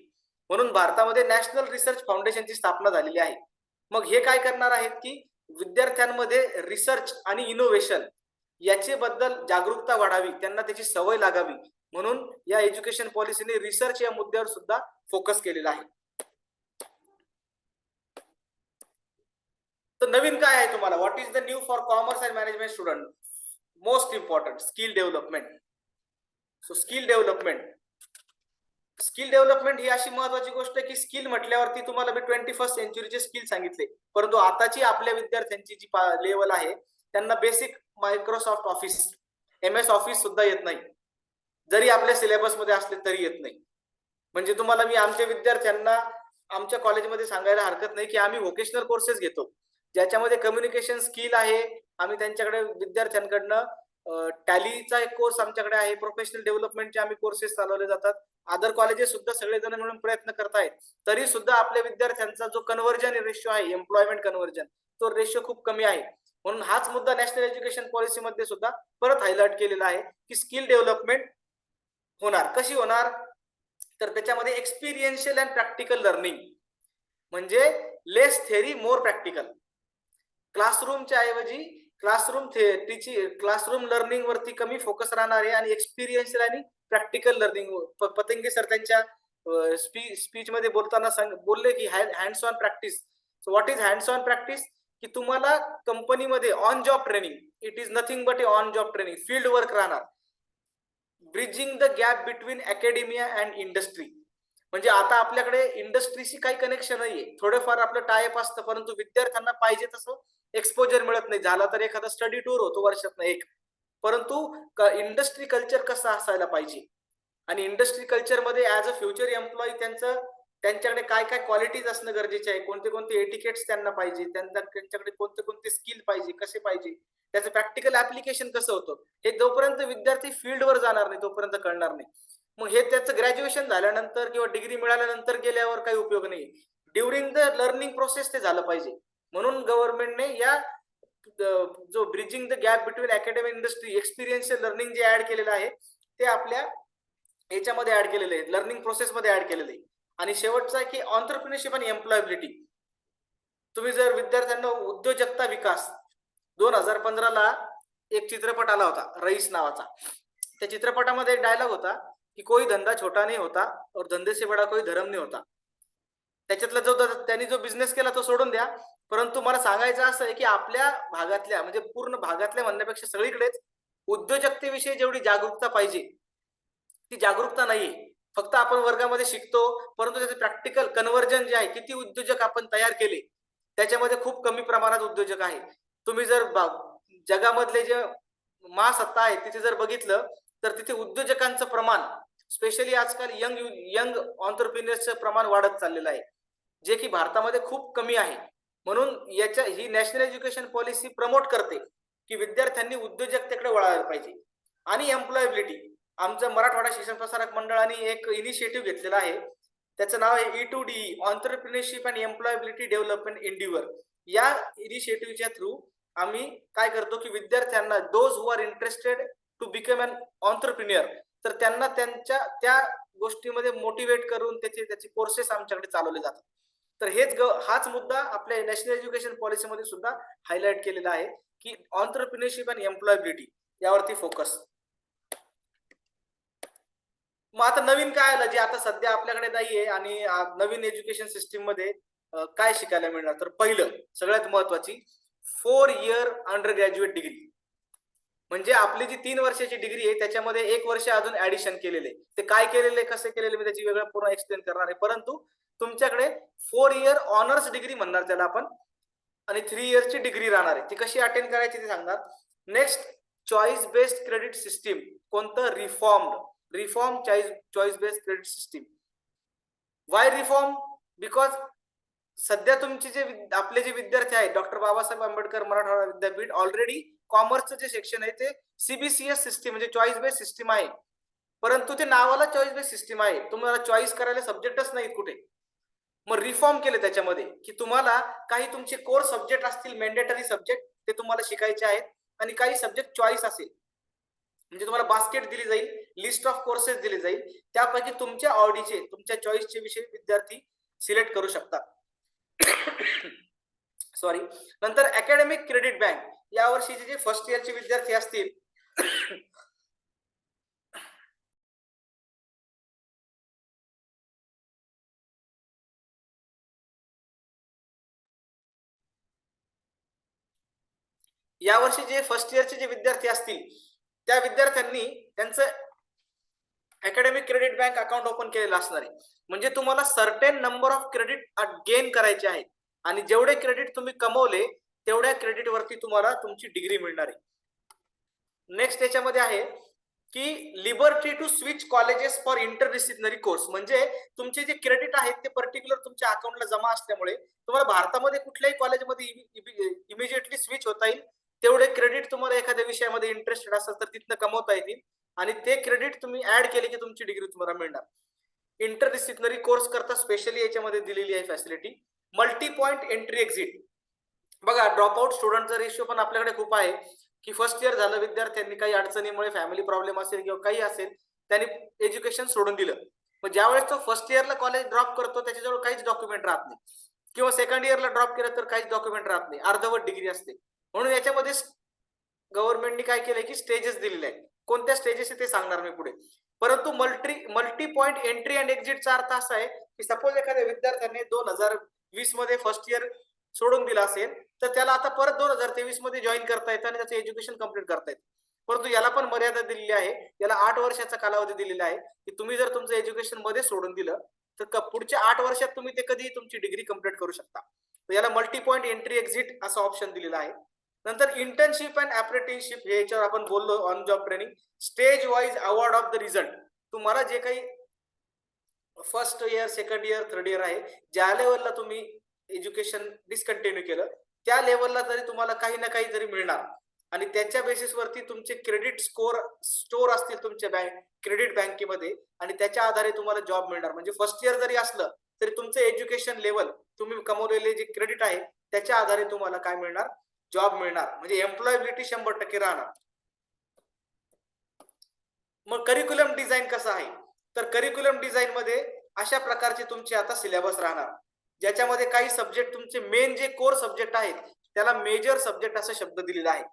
Speaker 7: म्हणून भारतामध्ये नॅशनल रिसर्च फाउंडेशनची स्थापना झालेली आहे. मग हे काय करणार आहेत की विद्यार्थ्यांमध्ये रिसर्च आणि इनोव्हेशन याचे बद्दल जागरूकता वाढावी, त्यांना त्याची सवय लागावी, म्हणून या एज्युकेशन पॉलिसीने रिसर्च या मुद्द्यावर सुद्धा फोकस केलेला आहे. तर नवीन काय आहे तुम्हाला, what is the new for commerce and management student? Most important, skill development. So skill development ही अशी महत्वाची गोष्ट आहे की स्किल म्हटल्यावरती तुम्हाला मी 21st सेंचुरीचे स्किल सांगितले, परंतु आताची आपल्या विद्यार्थ्यांची जी लेवल आहे त्यांना basic Microsoft office, MS office सुद्धा येत नाही, जरी आपल्या सिलेबस मध्ये असले तरी येत नाही. म्हणजे तुम्हाला मी आमच्या विद्यार्थ्यांना आमच्या कॉलेजमध्ये सांगायला हरकत नाही की आम्ही व्होकेशनल कोर्सेस घेतो ज्याच्यामध्ये कम्युनिकेशन स्किल आहे. आम्ही त्यांच्याकडे विद्यार्थ्यांकडनं टॅलीचा एक कोर्स आमच्याकडे आहे, प्रोफेशनल डेव्हलपमेंटचे आम्ही कोर्सेस चालवले जातात. अदर कॉलेजेस सुद्धा सगळेजण मिळून प्रयत्न करतायत, तरी सुद्धा आपल्या विद्यार्थ्यांचा जो कन्व्हर्जन रेशो आहे, एम्प्लॉयमेंट कन्व्हर्जन, तो रेशो खूप कमी आहे. म्हणून हाच मुद्दा नॅशनल एज्युकेशन पॉलिसी मध्ये सुद्धा परत हायलाइट केलेला आहे की स्किल डेव्हलपमेंट होणार. कशी होणार, तर त्याच्यामध्ये एक्सपिरियन्शियल अँड प्रॅक्टिकल लर्निंग, म्हणजे लेस थेअरी मोर प्रॅक्टिकल. क्लासरूमच्या ऐवजी क्लासरूम लर्निंग वरती कमी फोकस राहणार आहे आणि एक्सपिरियन्शियल आणि प्रॅक्टिकल लर्निंग. पतंगे सर त्यांच्या स्पीच मध्ये बोलताना बोलले की hands on practice. So what is hands on practice? की तुम्हाला कंपनीमध्ये on job training, it is nothing but a on job training, field work राहणार. Bridging the gap between academia and industry. म्हणजे आता आपल्याकडे इंडस्ट्रीशी काही कनेक्शन नाहीये, थोडंफार आपलं टायअप असतं, परंतु विद्यार्थ्यांना पाहिजे तसं एक्सपोजर मिळत नाही. झाला तर एखादा स्टडी टूर होतो वर्षातनं एक, परंतु इंडस्ट्री कल्चर कसं असायला पाहिजे, आणि इंडस्ट्री कल्चरमध्ये ऍज अ फ्युचर एम्प्लॉई त्यांच्याकडे काय काय क्वालिटीज असणं गरजेचे आहे, कोणते कोणते एटिकेट्स त्यांना पाहिजे, त्यांच्याकडे कोणते कोणते स्किल पाहिजे, कसे पाहिजे, त्याचं प्रॅक्टिकल ऍप्लिकेशन कसं होतं, हे जोपर्यंत विद्यार्थी फील्डवर जाणार नाही तोपर्यंत कळणार नाही. मग हे त्याचं ग्रॅज्युएशन झाल्यानंतर किंवा डिग्री मिळाल्यानंतर गेल्यावर काही उपयोग नाही. ड्युरिंग द लर्निंग प्रोसेस ते झालं पाहिजे. म्हणून गव्हर्नमेंटने या जो bridging the gap between academy industry experiential learning जे ऍड केलेलं आहे ते आपल्या याच्यामध्ये ऍड केलेले आहे, लर्निंग प्रोसेसमध्ये ऍड केलेले आहे. आणि शेवटचा आहे की ऑन्टरप्रिनरशिप आणि एम्प्लॉयबिलिटी. तुम्ही जर विद्यार्थ्यांना उद्योजकता विकास 2015ला एक चित्रपट आला होता रईस नावाचा. त्या चित्रपटामध्ये एक डायलॉग होता की कोई धंदा छोटा नहीं होता और धंदे से बड़ा कोई धर्म नहीं होता. त्याच्यातला त्यांनी जो बिझनेस केला तो सोडून द्या, परंतु मला सांगायचं असं आहे की आपल्या भागातल्या म्हणजे पूर्ण भागातल्या म्हणण्यापेक्षा सगळीकडेच उद्योजकतेविषयी जेवढी जागरूकता पाहिजे ती जागरूकता नाहीये. फक्त आपण वर्गामध्ये शिकतो, परंतु त्याचं प्रॅक्टिकल कन्व्हर्जन जे आहे, किती उद्योजक आपण तयार केले, त्याच्यामध्ये खूप कमी प्रमाणात उद्योजक आहे. तुम्ही जर जगामधले जे महासत्ता आहे तिथे जर बघितलं तर तिथे उद्योजकांचं प्रमाण स्पेशली आजकाल यंग ऑन्टरप्रिनर्सचं प्रमाण वाढत चाललेलं आहे, जे की भारतामध्ये खूप कमी आहे. म्हणून ही नॅशनल एज्युकेशन पॉलिसी प्रमोट करते की विद्यार्थ्यांनी उद्योजकतेकडे वळायला पाहिजे. आणि एम्प्लॉयबिलिटी, आमचं मराठवाडा शिक्षण प्रसारक मंडळाने एक इनिशिएटिव्ह घेतलेला आहे, त्याचं नाव आहे E2DE, entrepreneurship and employability development endeavour. या इनिशिएटिव्हच्या थ्रू आम्ही काय करतो की विद्यार्थ्यांना those who are interested to become an entrepreneur, तर त्यांना त्यांच्या त्या गोष्टीमध्ये मोटिवेट करून त्याचे कोर्सेस आमच्याकडे चालवले जातात. तर हाच मुद्दा आपल्या नॅशनल एज्युकेशन पॉलिसीमध्ये सुद्धा हायलाइट केलेला आहे की ऑन्टरप्रिनरशिप अँड एम्प्लॉयबिलिटी यावरती फोकस. मग आता नवीन काय आलं जे आता सध्या आपल्याकडे नाहीये आणि नवीन एज्युकेशन सिस्टीम मध्ये काय शिकायला मिळणार, तर पहिलं सगळ्यात महत्वाची 4 इयर अंडर ग्रॅज्युएट डिग्री. म्हणजे आपली जी 3 वर्षाची डिग्री आहे त्याच्यामध्ये 1 वर्ष अजून ऍडिशन केलेले. ते काय केलेले कसे केलेले मी त्याची वेगळं पूर्ण एक्सप्लेन करणार आहे, परंतु तुमच्याकडे 4 इयर ऑनर्स डिग्री म्हणणार त्याला आपण, आणि 3 इयर्सची डिग्री राहणार आहे. ती कशी अटेंड करायची ते सांगणार. Next, choice based credit system. कोणतं? Reform choice based credit system. Why reform? Because सध्या तुमचे जे आपले जे विद्यार्थी आहेत डॉक्टर बाबासाहेब आंबेडकर मराठवाडा विद्यापीठ ऑलरेडी कॉमर्सचं जे सेक्शन आहे ते CBCS सिस्टीम म्हणजे चॉईस बेस्ड सिस्टीम आहे, परंतु ते नावाला चॉईस बेस्ड सिस्टीम आहे, तुम्हाला चॉईस करायला सब्जेक्टच नाहीत कुठे. मग रिफॉर्म केले त्याच्यामध्ये की तुम्हाला काही तुमचे कोर सब्जेक्ट असतील, मॅन्डेटरी सब्जेक्ट, ते तुम्हाला शिकायचे आहेत, आणि काही सब्जेक्ट चॉईस असेल म्हणजे तुम्हाला बास्केट दिली जाईल, लिस्ट ऑफ कोर्सेस दिली जाईल, त्यापैकी तुमच्या आवडीचे तुमच्या चॉईसचे विषय विद्यार्थी सिलेक्ट करू शकतात. सॉरी. नंतर अकॅडमिक क्रेडिट बँक. या वर्षीचे जे फर्स्ट इयरचे विद्यार्थी असतील या वर्षी जे फर्स्ट इयरचे जे विद्यार्थी असतील त्या विद्यार्थ्यांनी त्यांचं academic credit bank account open केलेलं असणार आहे. म्हणजे तुम्हाला certain number of credit gain करायचे आहेत, आणि जेवढे क्रेडिट तुम्ही कमवले तेवढ्या क्रेडिट वरती तुम्हाला तुमची डिग्री मिळणार आहे. नेक्स्ट याच्यामध्ये आहे की liberty to switch colleges for interdisciplinary course. म्हणजे तुमचे जे क्रेडिट आहेत ते पर्टिक्युलर तुमच्या अकाउंटला जमा असल्यामुळे तुम्हाला भारतामध्ये कुठल्याही कॉलेजमध्ये इमिजिएटली स्विच होता येईल. तेवढे क्रेडिट तुम्हाला एखाद्या विषयामध्ये इंटरेस्टेड असेल तर तिथनं कमवता येतील, आणि ते क्रेडिट तुम्ही ऍड केले की तुमची डिग्री तुम्हाला मिळणार. इंटरडिसिप्लिनरी कोर्स करता स्पेशली याच्यामध्ये दिलेली आहे facility. Multi point entry exit. बघा, ड्रॉपआउट स्टुडंटचा रेशिओ पण आपल्याकडे खूप आहे की फर्स्ट इयर झालं, विद्यार्थ्यांनी काही अडचणीमुळे फॅमिली प्रॉब्लेम असेल किंवा काही असेल त्यांनी एज्युकेशन सोडून दिलं. मग ज्यावेळेस तो फर्स्ट इयरला कॉलेज ड्रॉप करतो त्याच्याजवळ काहीच डॉक्युमेंट राहत नाही, किंवा सेकंड इयरला ड्रॉप केलं तर काहीच डॉक्युमेंट राहत नाही, अर्धवट डिग्री असते. म्हणून याच्यामध्ये गव्हर्नमेंटने काय केलंय की स्टेजेस दिलेले आहेत. कोणत्या स्टेजेस ते सांगणार मी पुढे. परंतु मल्टी पॉइंट एंट्री अँड एक्झिटचा अर्थ असा आहे की सपोज एखाद्या विद्यार्थ्याने 2020 मध्ये फर्स्ट इयर सोडून दिला असेल तर त्याला आता परत 2023 मध्ये जॉईन करता येतं आणि त्याचं एज्युकेशन कम्प्लीट करता येतं. परंतु याला पण मर्यादा दिलेली आहे, याला 8 वर्षाचा कालावधी दिलेला आहे की तुम्ही जर तुमचं एज्युकेशन मध्ये सोडून दिलं तर पुढच्या 8 वर्षात तुम्ही ते कधीही तुमची डिग्री कम्प्लीट करू शकता. तर याला मल्टी पॉइंट एंट्री एक्झिट असं ऑप्शन दिलेला आहे. नंतर इंटर्नशिप अँड अप्रेंटिसशिप, हे याच्यावर आपण बोललो, on job training. Stage wise award of the result. तुम्हाला जे काही first year, second year, third year आहे, ज्या लेवलला तुम्ही एज्युकेशन डिस्कंटिन्यू केलं त्या लेवलला तरी तुम्हाला काही ना काही तरी मिळणार आणि त्याच्या बेसिसवरती तुमचे क्रेडिट स्टोर असतील तुमच्या क्रेडिट बँकेमध्ये आणि त्याच्या आधारे तुम्हाला जॉब मिळणार. म्हणजे फर्स्ट इयर जरी असलं तरी तुमचं एज्युकेशन लेवल, तुम्ही कमवलेले जे क्रेडिट आहे त्याच्या आधारे तुम्हाला काय मिळणार, जॉब मिळणार. म्हणजे एम्प्लॉयबिलिटी 100% राहणार. मग करिक्युलम डिझाईन कसं आहे, तर करिक्युलम डिझाईन मध्ये अशा प्रकारचे तुमचे आता सिलेबस राहणार, ज्याच्यामध्ये काही सब्जेक्ट तुमचे मेन जे कोर सब्जेक्ट आहेत त्याला मेजर सब्जेक्ट असा शब्द दिलेला आहे.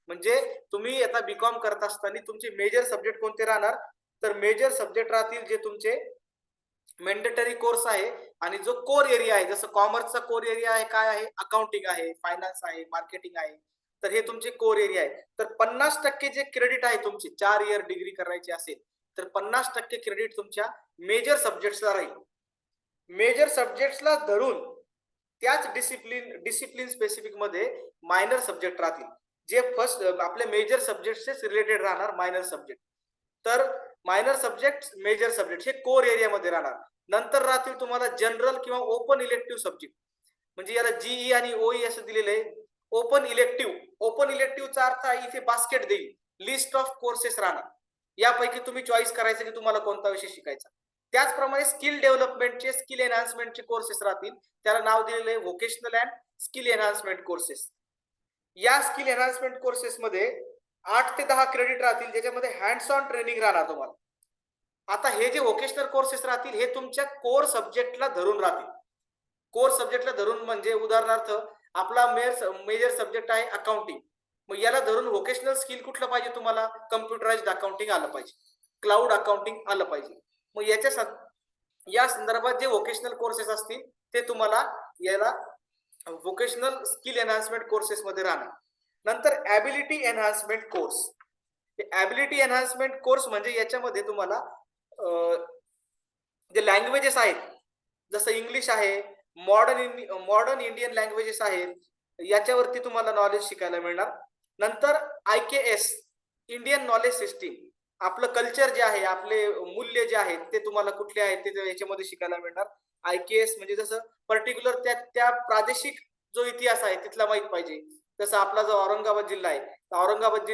Speaker 7: म्हणजे तुम्ही आता बीकॉम करत असताना तुमचे मेजर सब्जेक्ट कोणते राहणार, तर मेजर सब्जेक्ट राहतील जे तुमचे मॅन्डेटरी कोर्स आहे आणि जो कोर एरिया आहे, जसं कॉमर्सचा कोर एरिया आहे काय आहे, अकाउंटिंग आहे, फायनान्स आहे, मार्केटिंग आहे, तर हे तुमचे कोर एरिया आहे. तर 50% जे क्रेडिट आहे तुमचे 4 इयर डिग्री करायची असेल तर 50% क्रेडिट तुमच्या मेजर सब्जेक्ट्सला राहील. मेजर सब्जेक्ट्सला धरून त्याच डिसिप्लिन स्पेसिफिक मध्ये मायनर सब्जेक्ट राहतील, जे फर्स्ट आपल्या मेजर सब्जेक्टचे रिलेटेड राहणार मायनर सब्जेक्ट. तर मायनर सब्जेक्ट, मेजर सब्जेक्ट हे कोर एरियामध्ये राहणार. नंतर राहतील तुम्हाला जनरल किंवा ओपन इलेक्टिव्ह सब्जेक्ट, म्हणजे याला जीई आणि ओई असं दिलेलं आहे. ओपन इलेक्टिव्ह, ओपन इलेक्टिव्हचा अर्थ आहे इथे बास्केट देईल, लिस्ट ऑफ कोर्सेस राहणार, यापैकी तुम्ही चॉईस करायचं की तुम्हाला कोणता विषय शिकायचा. त्याचप्रमाणे स्किल डेव्हलपमेंटचे, स्किल एनहान्समेंटचे कोर्सेस राहतील, त्याला नाव दिलेलं आहे vocational and skill enhancement courses. या स्किल एनहान्समेंट कोर्सेस मध्ये 8 ते 10 क्रेडिट राहतील, ज्याच्यामध्ये हँड्स ऑन ट्रेनिंग राहणार तुम्हाला. आता हे जे व्होकेशनल कोर्सेस राहतील हे तुमच्या कोर सब्जेक्टला धरून राहतील. कोर सब्जेक्टला धरून म्हणजे उदाहरणार्थ आपला मेजर सब्जेक्ट आहे अकाउंटिंग, मग याला धरून व्होकेशनल स्किल कुठलं पाहिजे तुम्हाला, कम्प्युटराइज्ड अकाउंटिंग आलं पाहिजे, क्लाउड अकाउंटिंग आलं पाहिजे. मग या संदर्भात जे व्होकेशनल कोर्सेस असतील ते तुम्हाला याला व्होकेशनल स्किल एनहान्समेंट कोर्सेस मध्ये राहणार. नंतर ability enhancement course. Ability enhancement course म्हणजे याच्यामध्ये तुम्हाला जे लँग्वेजेस आहेत, जसं इंग्लिश आहे, मॉडर्न इंडियन लँग्वेजेस आहेत, याच्यावरती तुम्हाला नॉलेज शिकायला मिळणार. नंतर IKS, इंडियन नॉलेज सिस्टीम, आपलं कल्चर जे आहे, आपले मूल्य जे आहेत ते तुम्हाला कुठले आहेत ते याच्यामध्ये शिकायला मिळणार. IKS म्हणजे जसं पर्टिक्युलर त्या प्रादेशिक जो इतिहास आहे तिथला माहित पाहिजे. जसं आपला जो औरंगाबाद जिल्हा आहे, तर औरंगाबाद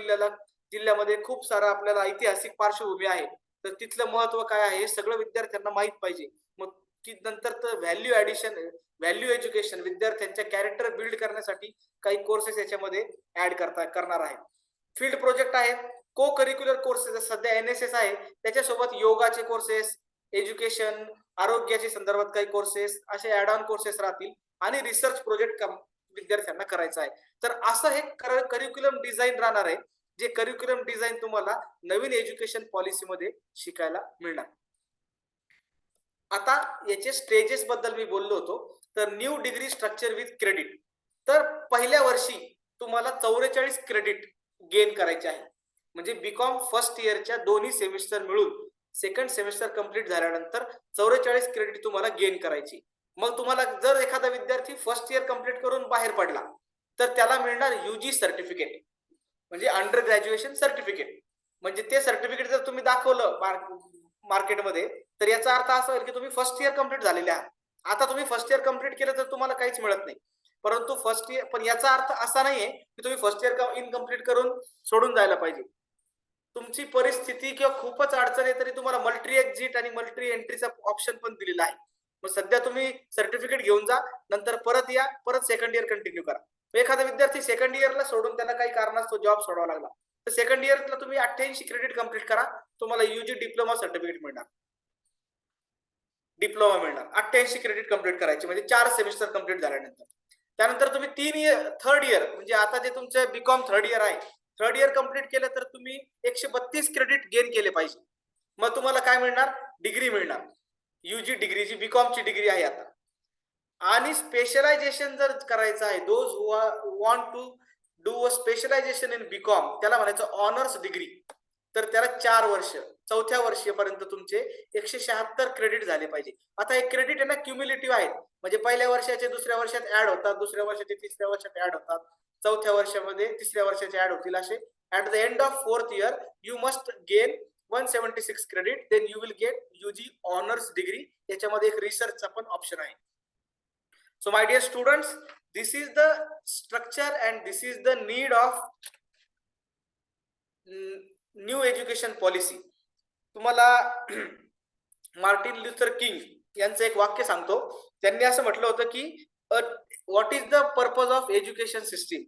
Speaker 7: जिल्ह्यामध्ये खूप सारा आपल्याला ऐतिहासिक पार्श्वभूमी आहे, तर तिथलं महत्व काय आहे हे सगळं विद्यार्थ्यांना माहित पाहिजे. मग नंतर तर व्हॅल्यू एज्युकेशन, विद्यार्थ्यांच्या कॅरेक्टर बिल्ड करण्यासाठी काही कोर्सेस याच्यामध्ये ऍड करणार आहे. फील्ड प्रोजेक्ट आहे, को करिक्युलर कोर्सेस, सध्या NSS आहे, त्याच्यासोबत योगाचे कोर्सेस, एज्युकेशन, आरोग्याच्या संदर्भात काही कोर्सेस, असे ऍड ऑन कोर्सेस राहतील आणि रिसर्च प्रोजेक्ट विद्यार्थ्यांना करायचा आहे. तर असं हे करिक्युलम डिझाईन राहणार आहे, जे करिक्युलम डिझाईन तुम्हाला नवीन एज्युकेशन पॉलिसीमध्ये शिकायला मिळणार. आता याचे स्टेजेस बद्दल मी बोललो होतो, तर new degree structure with credit. तर पहिल्या वर्षी तुम्हाला 44 क्रेडिट गेन करायचे आहे. म्हणजे बीकॉम फर्स्ट इयरच्या दोन्ही सेमिस्टर मिळून सेकंड सेमिस्टर कंप्लीट झाल्यानंतर 44 क्रेडिट तुम्हाला गेन करायची. मग तुम्हाला जर एखादा विद्यार्थी फर्स्ट इयर कंप्लीट करून बाहेर पडला तर त्याला मिळणार UG सर्टिफिकेट, म्हणजे अंडर ग्रॅज्युएशन सर्टिफिकेट. म्हणजे ते सर्टिफिकेट जर तुम्ही दाखवलं मार्केटमध्ये तर याचा अर्थ असा होईल की तुम्ही फर्स्ट इयर कंप्लीट झालेले आहात. आता तुम्ही फर्स्ट इयर कंप्लीट केलं तर तुम्हाला काहीच मिळत नाही, परंतु फर्स्ट इयर, पण याचा अर्थ असा नाहीये की तुम्ही फर्स्ट इयर इनकम्प्लीट करून सोडून जायला पाहिजे. तुमची परिस्थिती किंवा खूपच अडचण आहे तरी तुम्हाला मल्टी एक्झिट आणि मल्टी एंट्रीचा ऑप्शन पण दिलेला आहे. मग सध्या तुम्ही सर्टिफिकेट घेऊन जा, नंतर परत या, परत सेकंड इयर कंटिन्यू करा. एखादा विद्यार्थी सेकंड इयरला सोडून त्याला काही कारणास्तव जॉब सोडावा लागला तर सेकंड इयरला तुम्ही 88 क्रेडिट कंप्लीट करा, तुम्हाला UG डिप्लोमा सर्टिफिकेट मिळणार, 88 क्रेडिट कंप्लीट करायचे म्हणजे 4 सेमिस्टर कंप्लीट झाल्यानंतर. त्यानंतर तुम्ही 3 इयर म्हणजे आता जे तुमचं बीकॉम थर्ड इयर आहे, थर्ड इयर कंप्लीट केलं तर तुम्ही 132 क्रेडिट गेन केले पाहिजे. मग तुम्हाला काय मिळणार, डिग्री मिळणार, UG डिग्री, जी बीकॉमची डिग्री आहे आता. आणि स्पेशलायझेशन जर करायचं आहे, those who want to do a specialisation in BCom, त्याला म्हणायचं ऑनर्स डिग्री, तर त्याला 4 वर्ष, चौथ्या वर्षीपर्यंत तुमचे 176 क्रेडिट झाले पाहिजे. आता हे क्रेडिट आहे ना क्युम्युलेटिव्ह आहेत, म्हणजे पहिल्या वर्षाचे दुसऱ्या वर्षात ऍड होतात, दुसऱ्या वर्षाचे तिसऱ्या वर्षात ऍड होतात, चौथ्या वर्षामध्ये तिसऱ्या वर्षाचे ऍड होतील. असे at the end of 4th year you must gain 176 credit, then you will get UG honors degree. याच्यामध्ये एक रिसर्चचा पण ऑप्शन आहे. So my dear students, this is the structure and this is the need of new education policy. तुम्हाला Martin Luther king यांचं एक वाक्य सांगतो. त्यांनी असं म्हटलं होतं की what is the purpose of education system?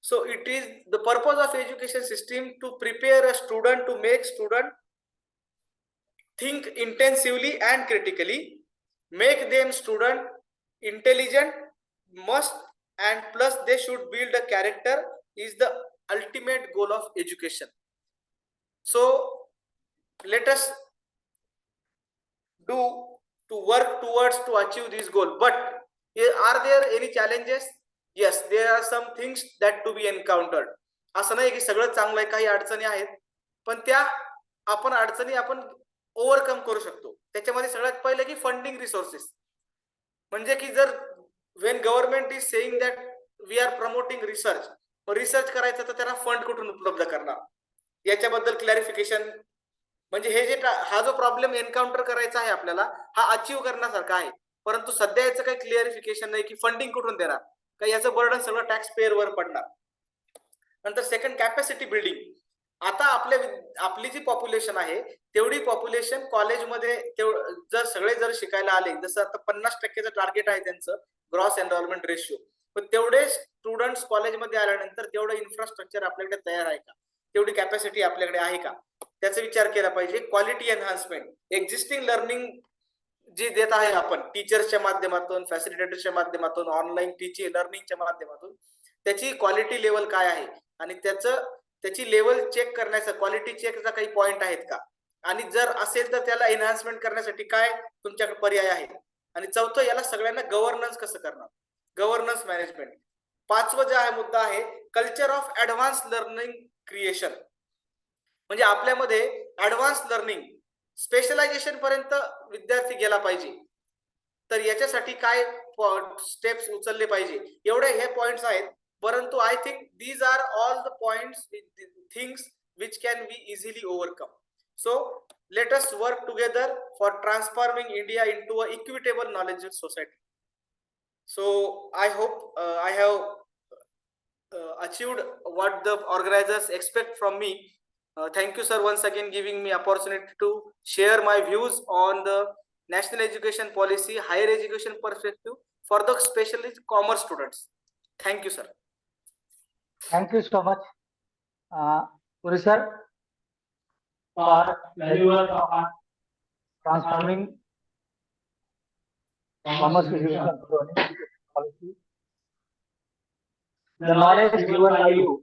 Speaker 7: So it is the purpose of education system to prepare a student, to make student think intensively and critically, make them student intelligent, must and plus they should build a character is the ultimate goal of education. So let us do to work towards to achieve this goal. But are there any challenges? Yes, there are some things that to be encountered. असं नाही की सगळं चांगलं आहे, काही अडचणी आहेत, पण त्या अडचणी आपण ओव्हरकम करू शकतो. त्याच्यामध्ये सगळ्यात पहिले की फंडिंग रिसोर्सेस. म्हणजे की जर when government is saying that we are promoting research, research करायचं तर त्यांना फंड कुठून उपलब्ध करणार, याच्याबद्दल क्लॅरिफिकेशन. म्हणजे हे जे हा जो प्रॉब्लेम एन्काउंटर करायचा आहे आपल्याला, हा अचीव्ह करण्यासारखा आहे, परंतु सध्या याचं काही क्लिअरिफिकेशन नाही की फंडिंग कुठून देणार, का याचं बर्डन सगळं टॅक्स पेअर वर पडणार. नंतर सेकंड कॅपॅसिटी बिल्डिंग. आता आपली जी पॉप्युलेशन आहे तेवढी पॉप्युलेशन कॉलेजमध्ये जर शिकायला आले, जसं आता 50% टार्गेट आहे त्यांचं ग्रॉस एनरोलमेंट रेशिओ, पण तेवढे स्टुडंट्स कॉलेजमध्ये आल्यानंतर तेवढं इन्फ्रास्ट्रक्चर आपल्याकडे तयार आहे का, तेवढी कॅपॅसिटी आपल्याकडे आहे का, त्याचा विचार केला पाहिजे. Quality enhancement. एक्झिस्टिंग लर्निंग जी देत आहे आपण टीचर्सच्या माध्यमातून, फॅसिलिटेटरच्या माध्यमातून, ऑनलाईन टीचिंग लर्निंगच्या माध्यमातून, त्याची क्वालिटी लेवल काय आहे आणि त्याची लेवल चेक करण्याचा क्वालिटी चेकचा काही पॉइंट आहेत का, आणि जर असेल तर त्याला एनहान्समेंट करण्यासाठी काय तुमच्याकडे पर्याय आहे. आणि चौथं, याला सगळ्यांना गव्हर्नन्स कसं करणार, गव्हर्नन्स मॅनेजमेंट. पाचवं जे आहे मुद्दा आहे culture of advance learning creation. म्हणजे आपल्यामध्ये ऍडव्हान्स लर्निंग स्पेशलायझेशन पर्यंत विद्यार्थी गेला पाहिजे, तर याच्यासाठी काय स्टेप्स उचलले पाहिजे, एवढे हे पॉइंट्स आहेत. परंतु I think these are all the points, things which can be easily overcome. So let us work together for transforming India into a equitable knowledge society. So I hope I have achieved what the organizers expect from me. Thank you, sir, once again giving me opportunity to share my views on the national education policy, higher education perspective for the especially commerce students. Thank you, sir.
Speaker 1: Thank you so much, Puri sir, for valuable on transforming commerce education policy. The knowledge given by you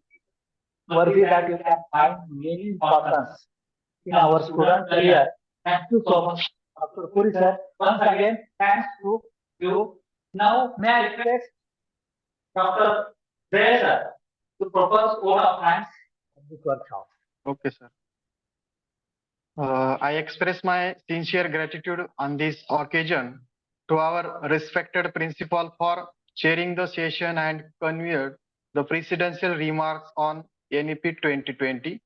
Speaker 1: worthy that you can find many importance in our student career. Thank you so much, Dr. Puri sir. Once again, thanks to you. Now, may I request Dr. Jay sir to propose vote of thanks of this workshop.
Speaker 5: Okay, sir. I express my sincere gratitude on this occasion to our respected principal for chairing the session and conveyed the presidential remarks on NEP 2020.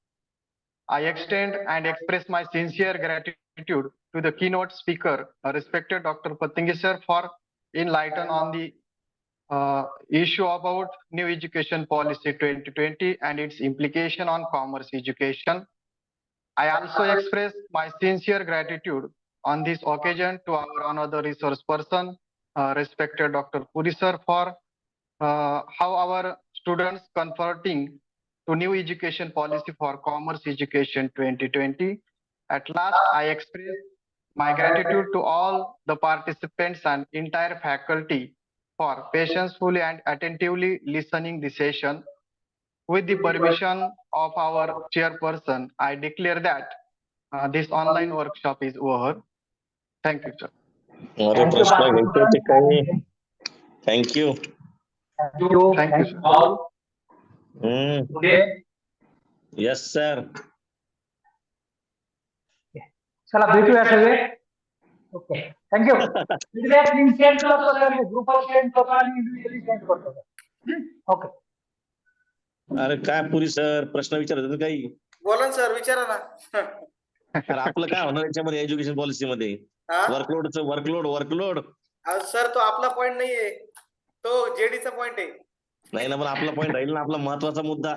Speaker 5: I extend and express my sincere gratitude to the keynote speaker, respected Dr. Pattingi sir, for enlighten on the issue about new education policy 2020 and its implication on commerce education. I also express my sincere gratitude on this occasion to our another resource person, respected Dr. Puri sir, for how our students converting to new education policy for commerce education 2020. At last, I express my gratitude to all the participants and entire faculty for patiently and attentively listening the session. With the permission of our chairperson, I declare that this online workshop is over. Thank you, sir.
Speaker 8: अरे प्रश्न घ्यायचे ते काही. Thank you.
Speaker 1: Thank you.
Speaker 5: Thank you,
Speaker 1: Thank
Speaker 5: sir.
Speaker 1: you all. Today,
Speaker 8: yes sir.
Speaker 1: चला भेटूया सगळे. Okay, thank you. Feedback link send करतो sir, ग्रुपवर सेंड करतो आणि इंडिव्हिज्युअली सेंड करतो सर. ओके.
Speaker 8: अरे काय पुरी सर प्रश्न विचारत होते काही.
Speaker 7: बोला सर, विचारा ना.
Speaker 9: तर आपलं काय होणार याच्यामध्ये एज्युकेशन पॉलिसीमध्ये
Speaker 7: हा
Speaker 9: वर्कलोड
Speaker 7: सर तो आपला पॉइंट नाहीये, तो जेडीचा पॉइंट आहे.
Speaker 9: नाही ना, पण आपला पॉईंट राहील ना, आपला महत्वाचा मुद्दा.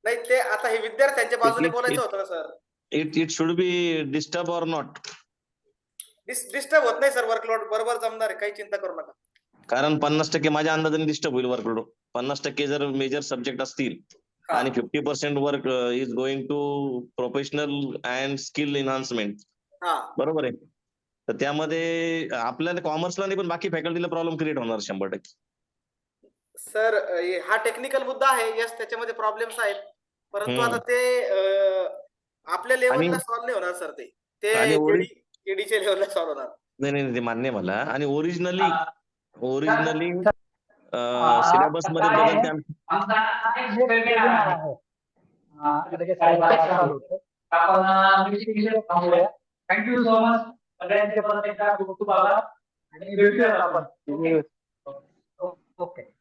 Speaker 7: नाही ते आता हे विद्यार्थ्यांच्या बाजूने
Speaker 9: It-
Speaker 7: बोलायचं
Speaker 9: it-
Speaker 7: होतं ना sir.
Speaker 9: It should be disturb or not.
Speaker 7: Disturb होत नाही सर, वर्कलोड बरोबर जमणार आहे, काही चिंता करू नका.
Speaker 9: कारण 50% माझ्या अंदाजाने डिस्टर्ब होईल वर्कलोड. 50% जर मेजर सब्जेक्ट असतील
Speaker 7: हा.
Speaker 9: आणि 50% work is going to professional and skill enhancement.
Speaker 7: हा
Speaker 9: बरोबर आहे. तर त्यामध्ये आपल्याला कॉमर्सला नाही पण बाकी फॅकल्टीला प्रॉब्लेम क्रिएट होणार 100%.
Speaker 7: सर, हा टेक्निकल मुद्दा आहे. यस, त्याच्यामध्ये प्रॉब्लेम्स आहेत, परंतु आता
Speaker 9: हम्म.
Speaker 7: ते आपल्या लेवलला
Speaker 9: आणि-
Speaker 7: सॉल्व्ह नाही होणार सर. ते
Speaker 9: आणि
Speaker 7: जेडीच्या लेवलला सॉल्व्ह होणार.
Speaker 9: नाही ते मान्य आहे मला. आणि ओरिजिनली सिलेबस मध्ये बदल ते
Speaker 1: थँक्यू सो मच सगळ्यांचे परत एकदा खूप खूप आभार आणि भेटूया आपण. ओके.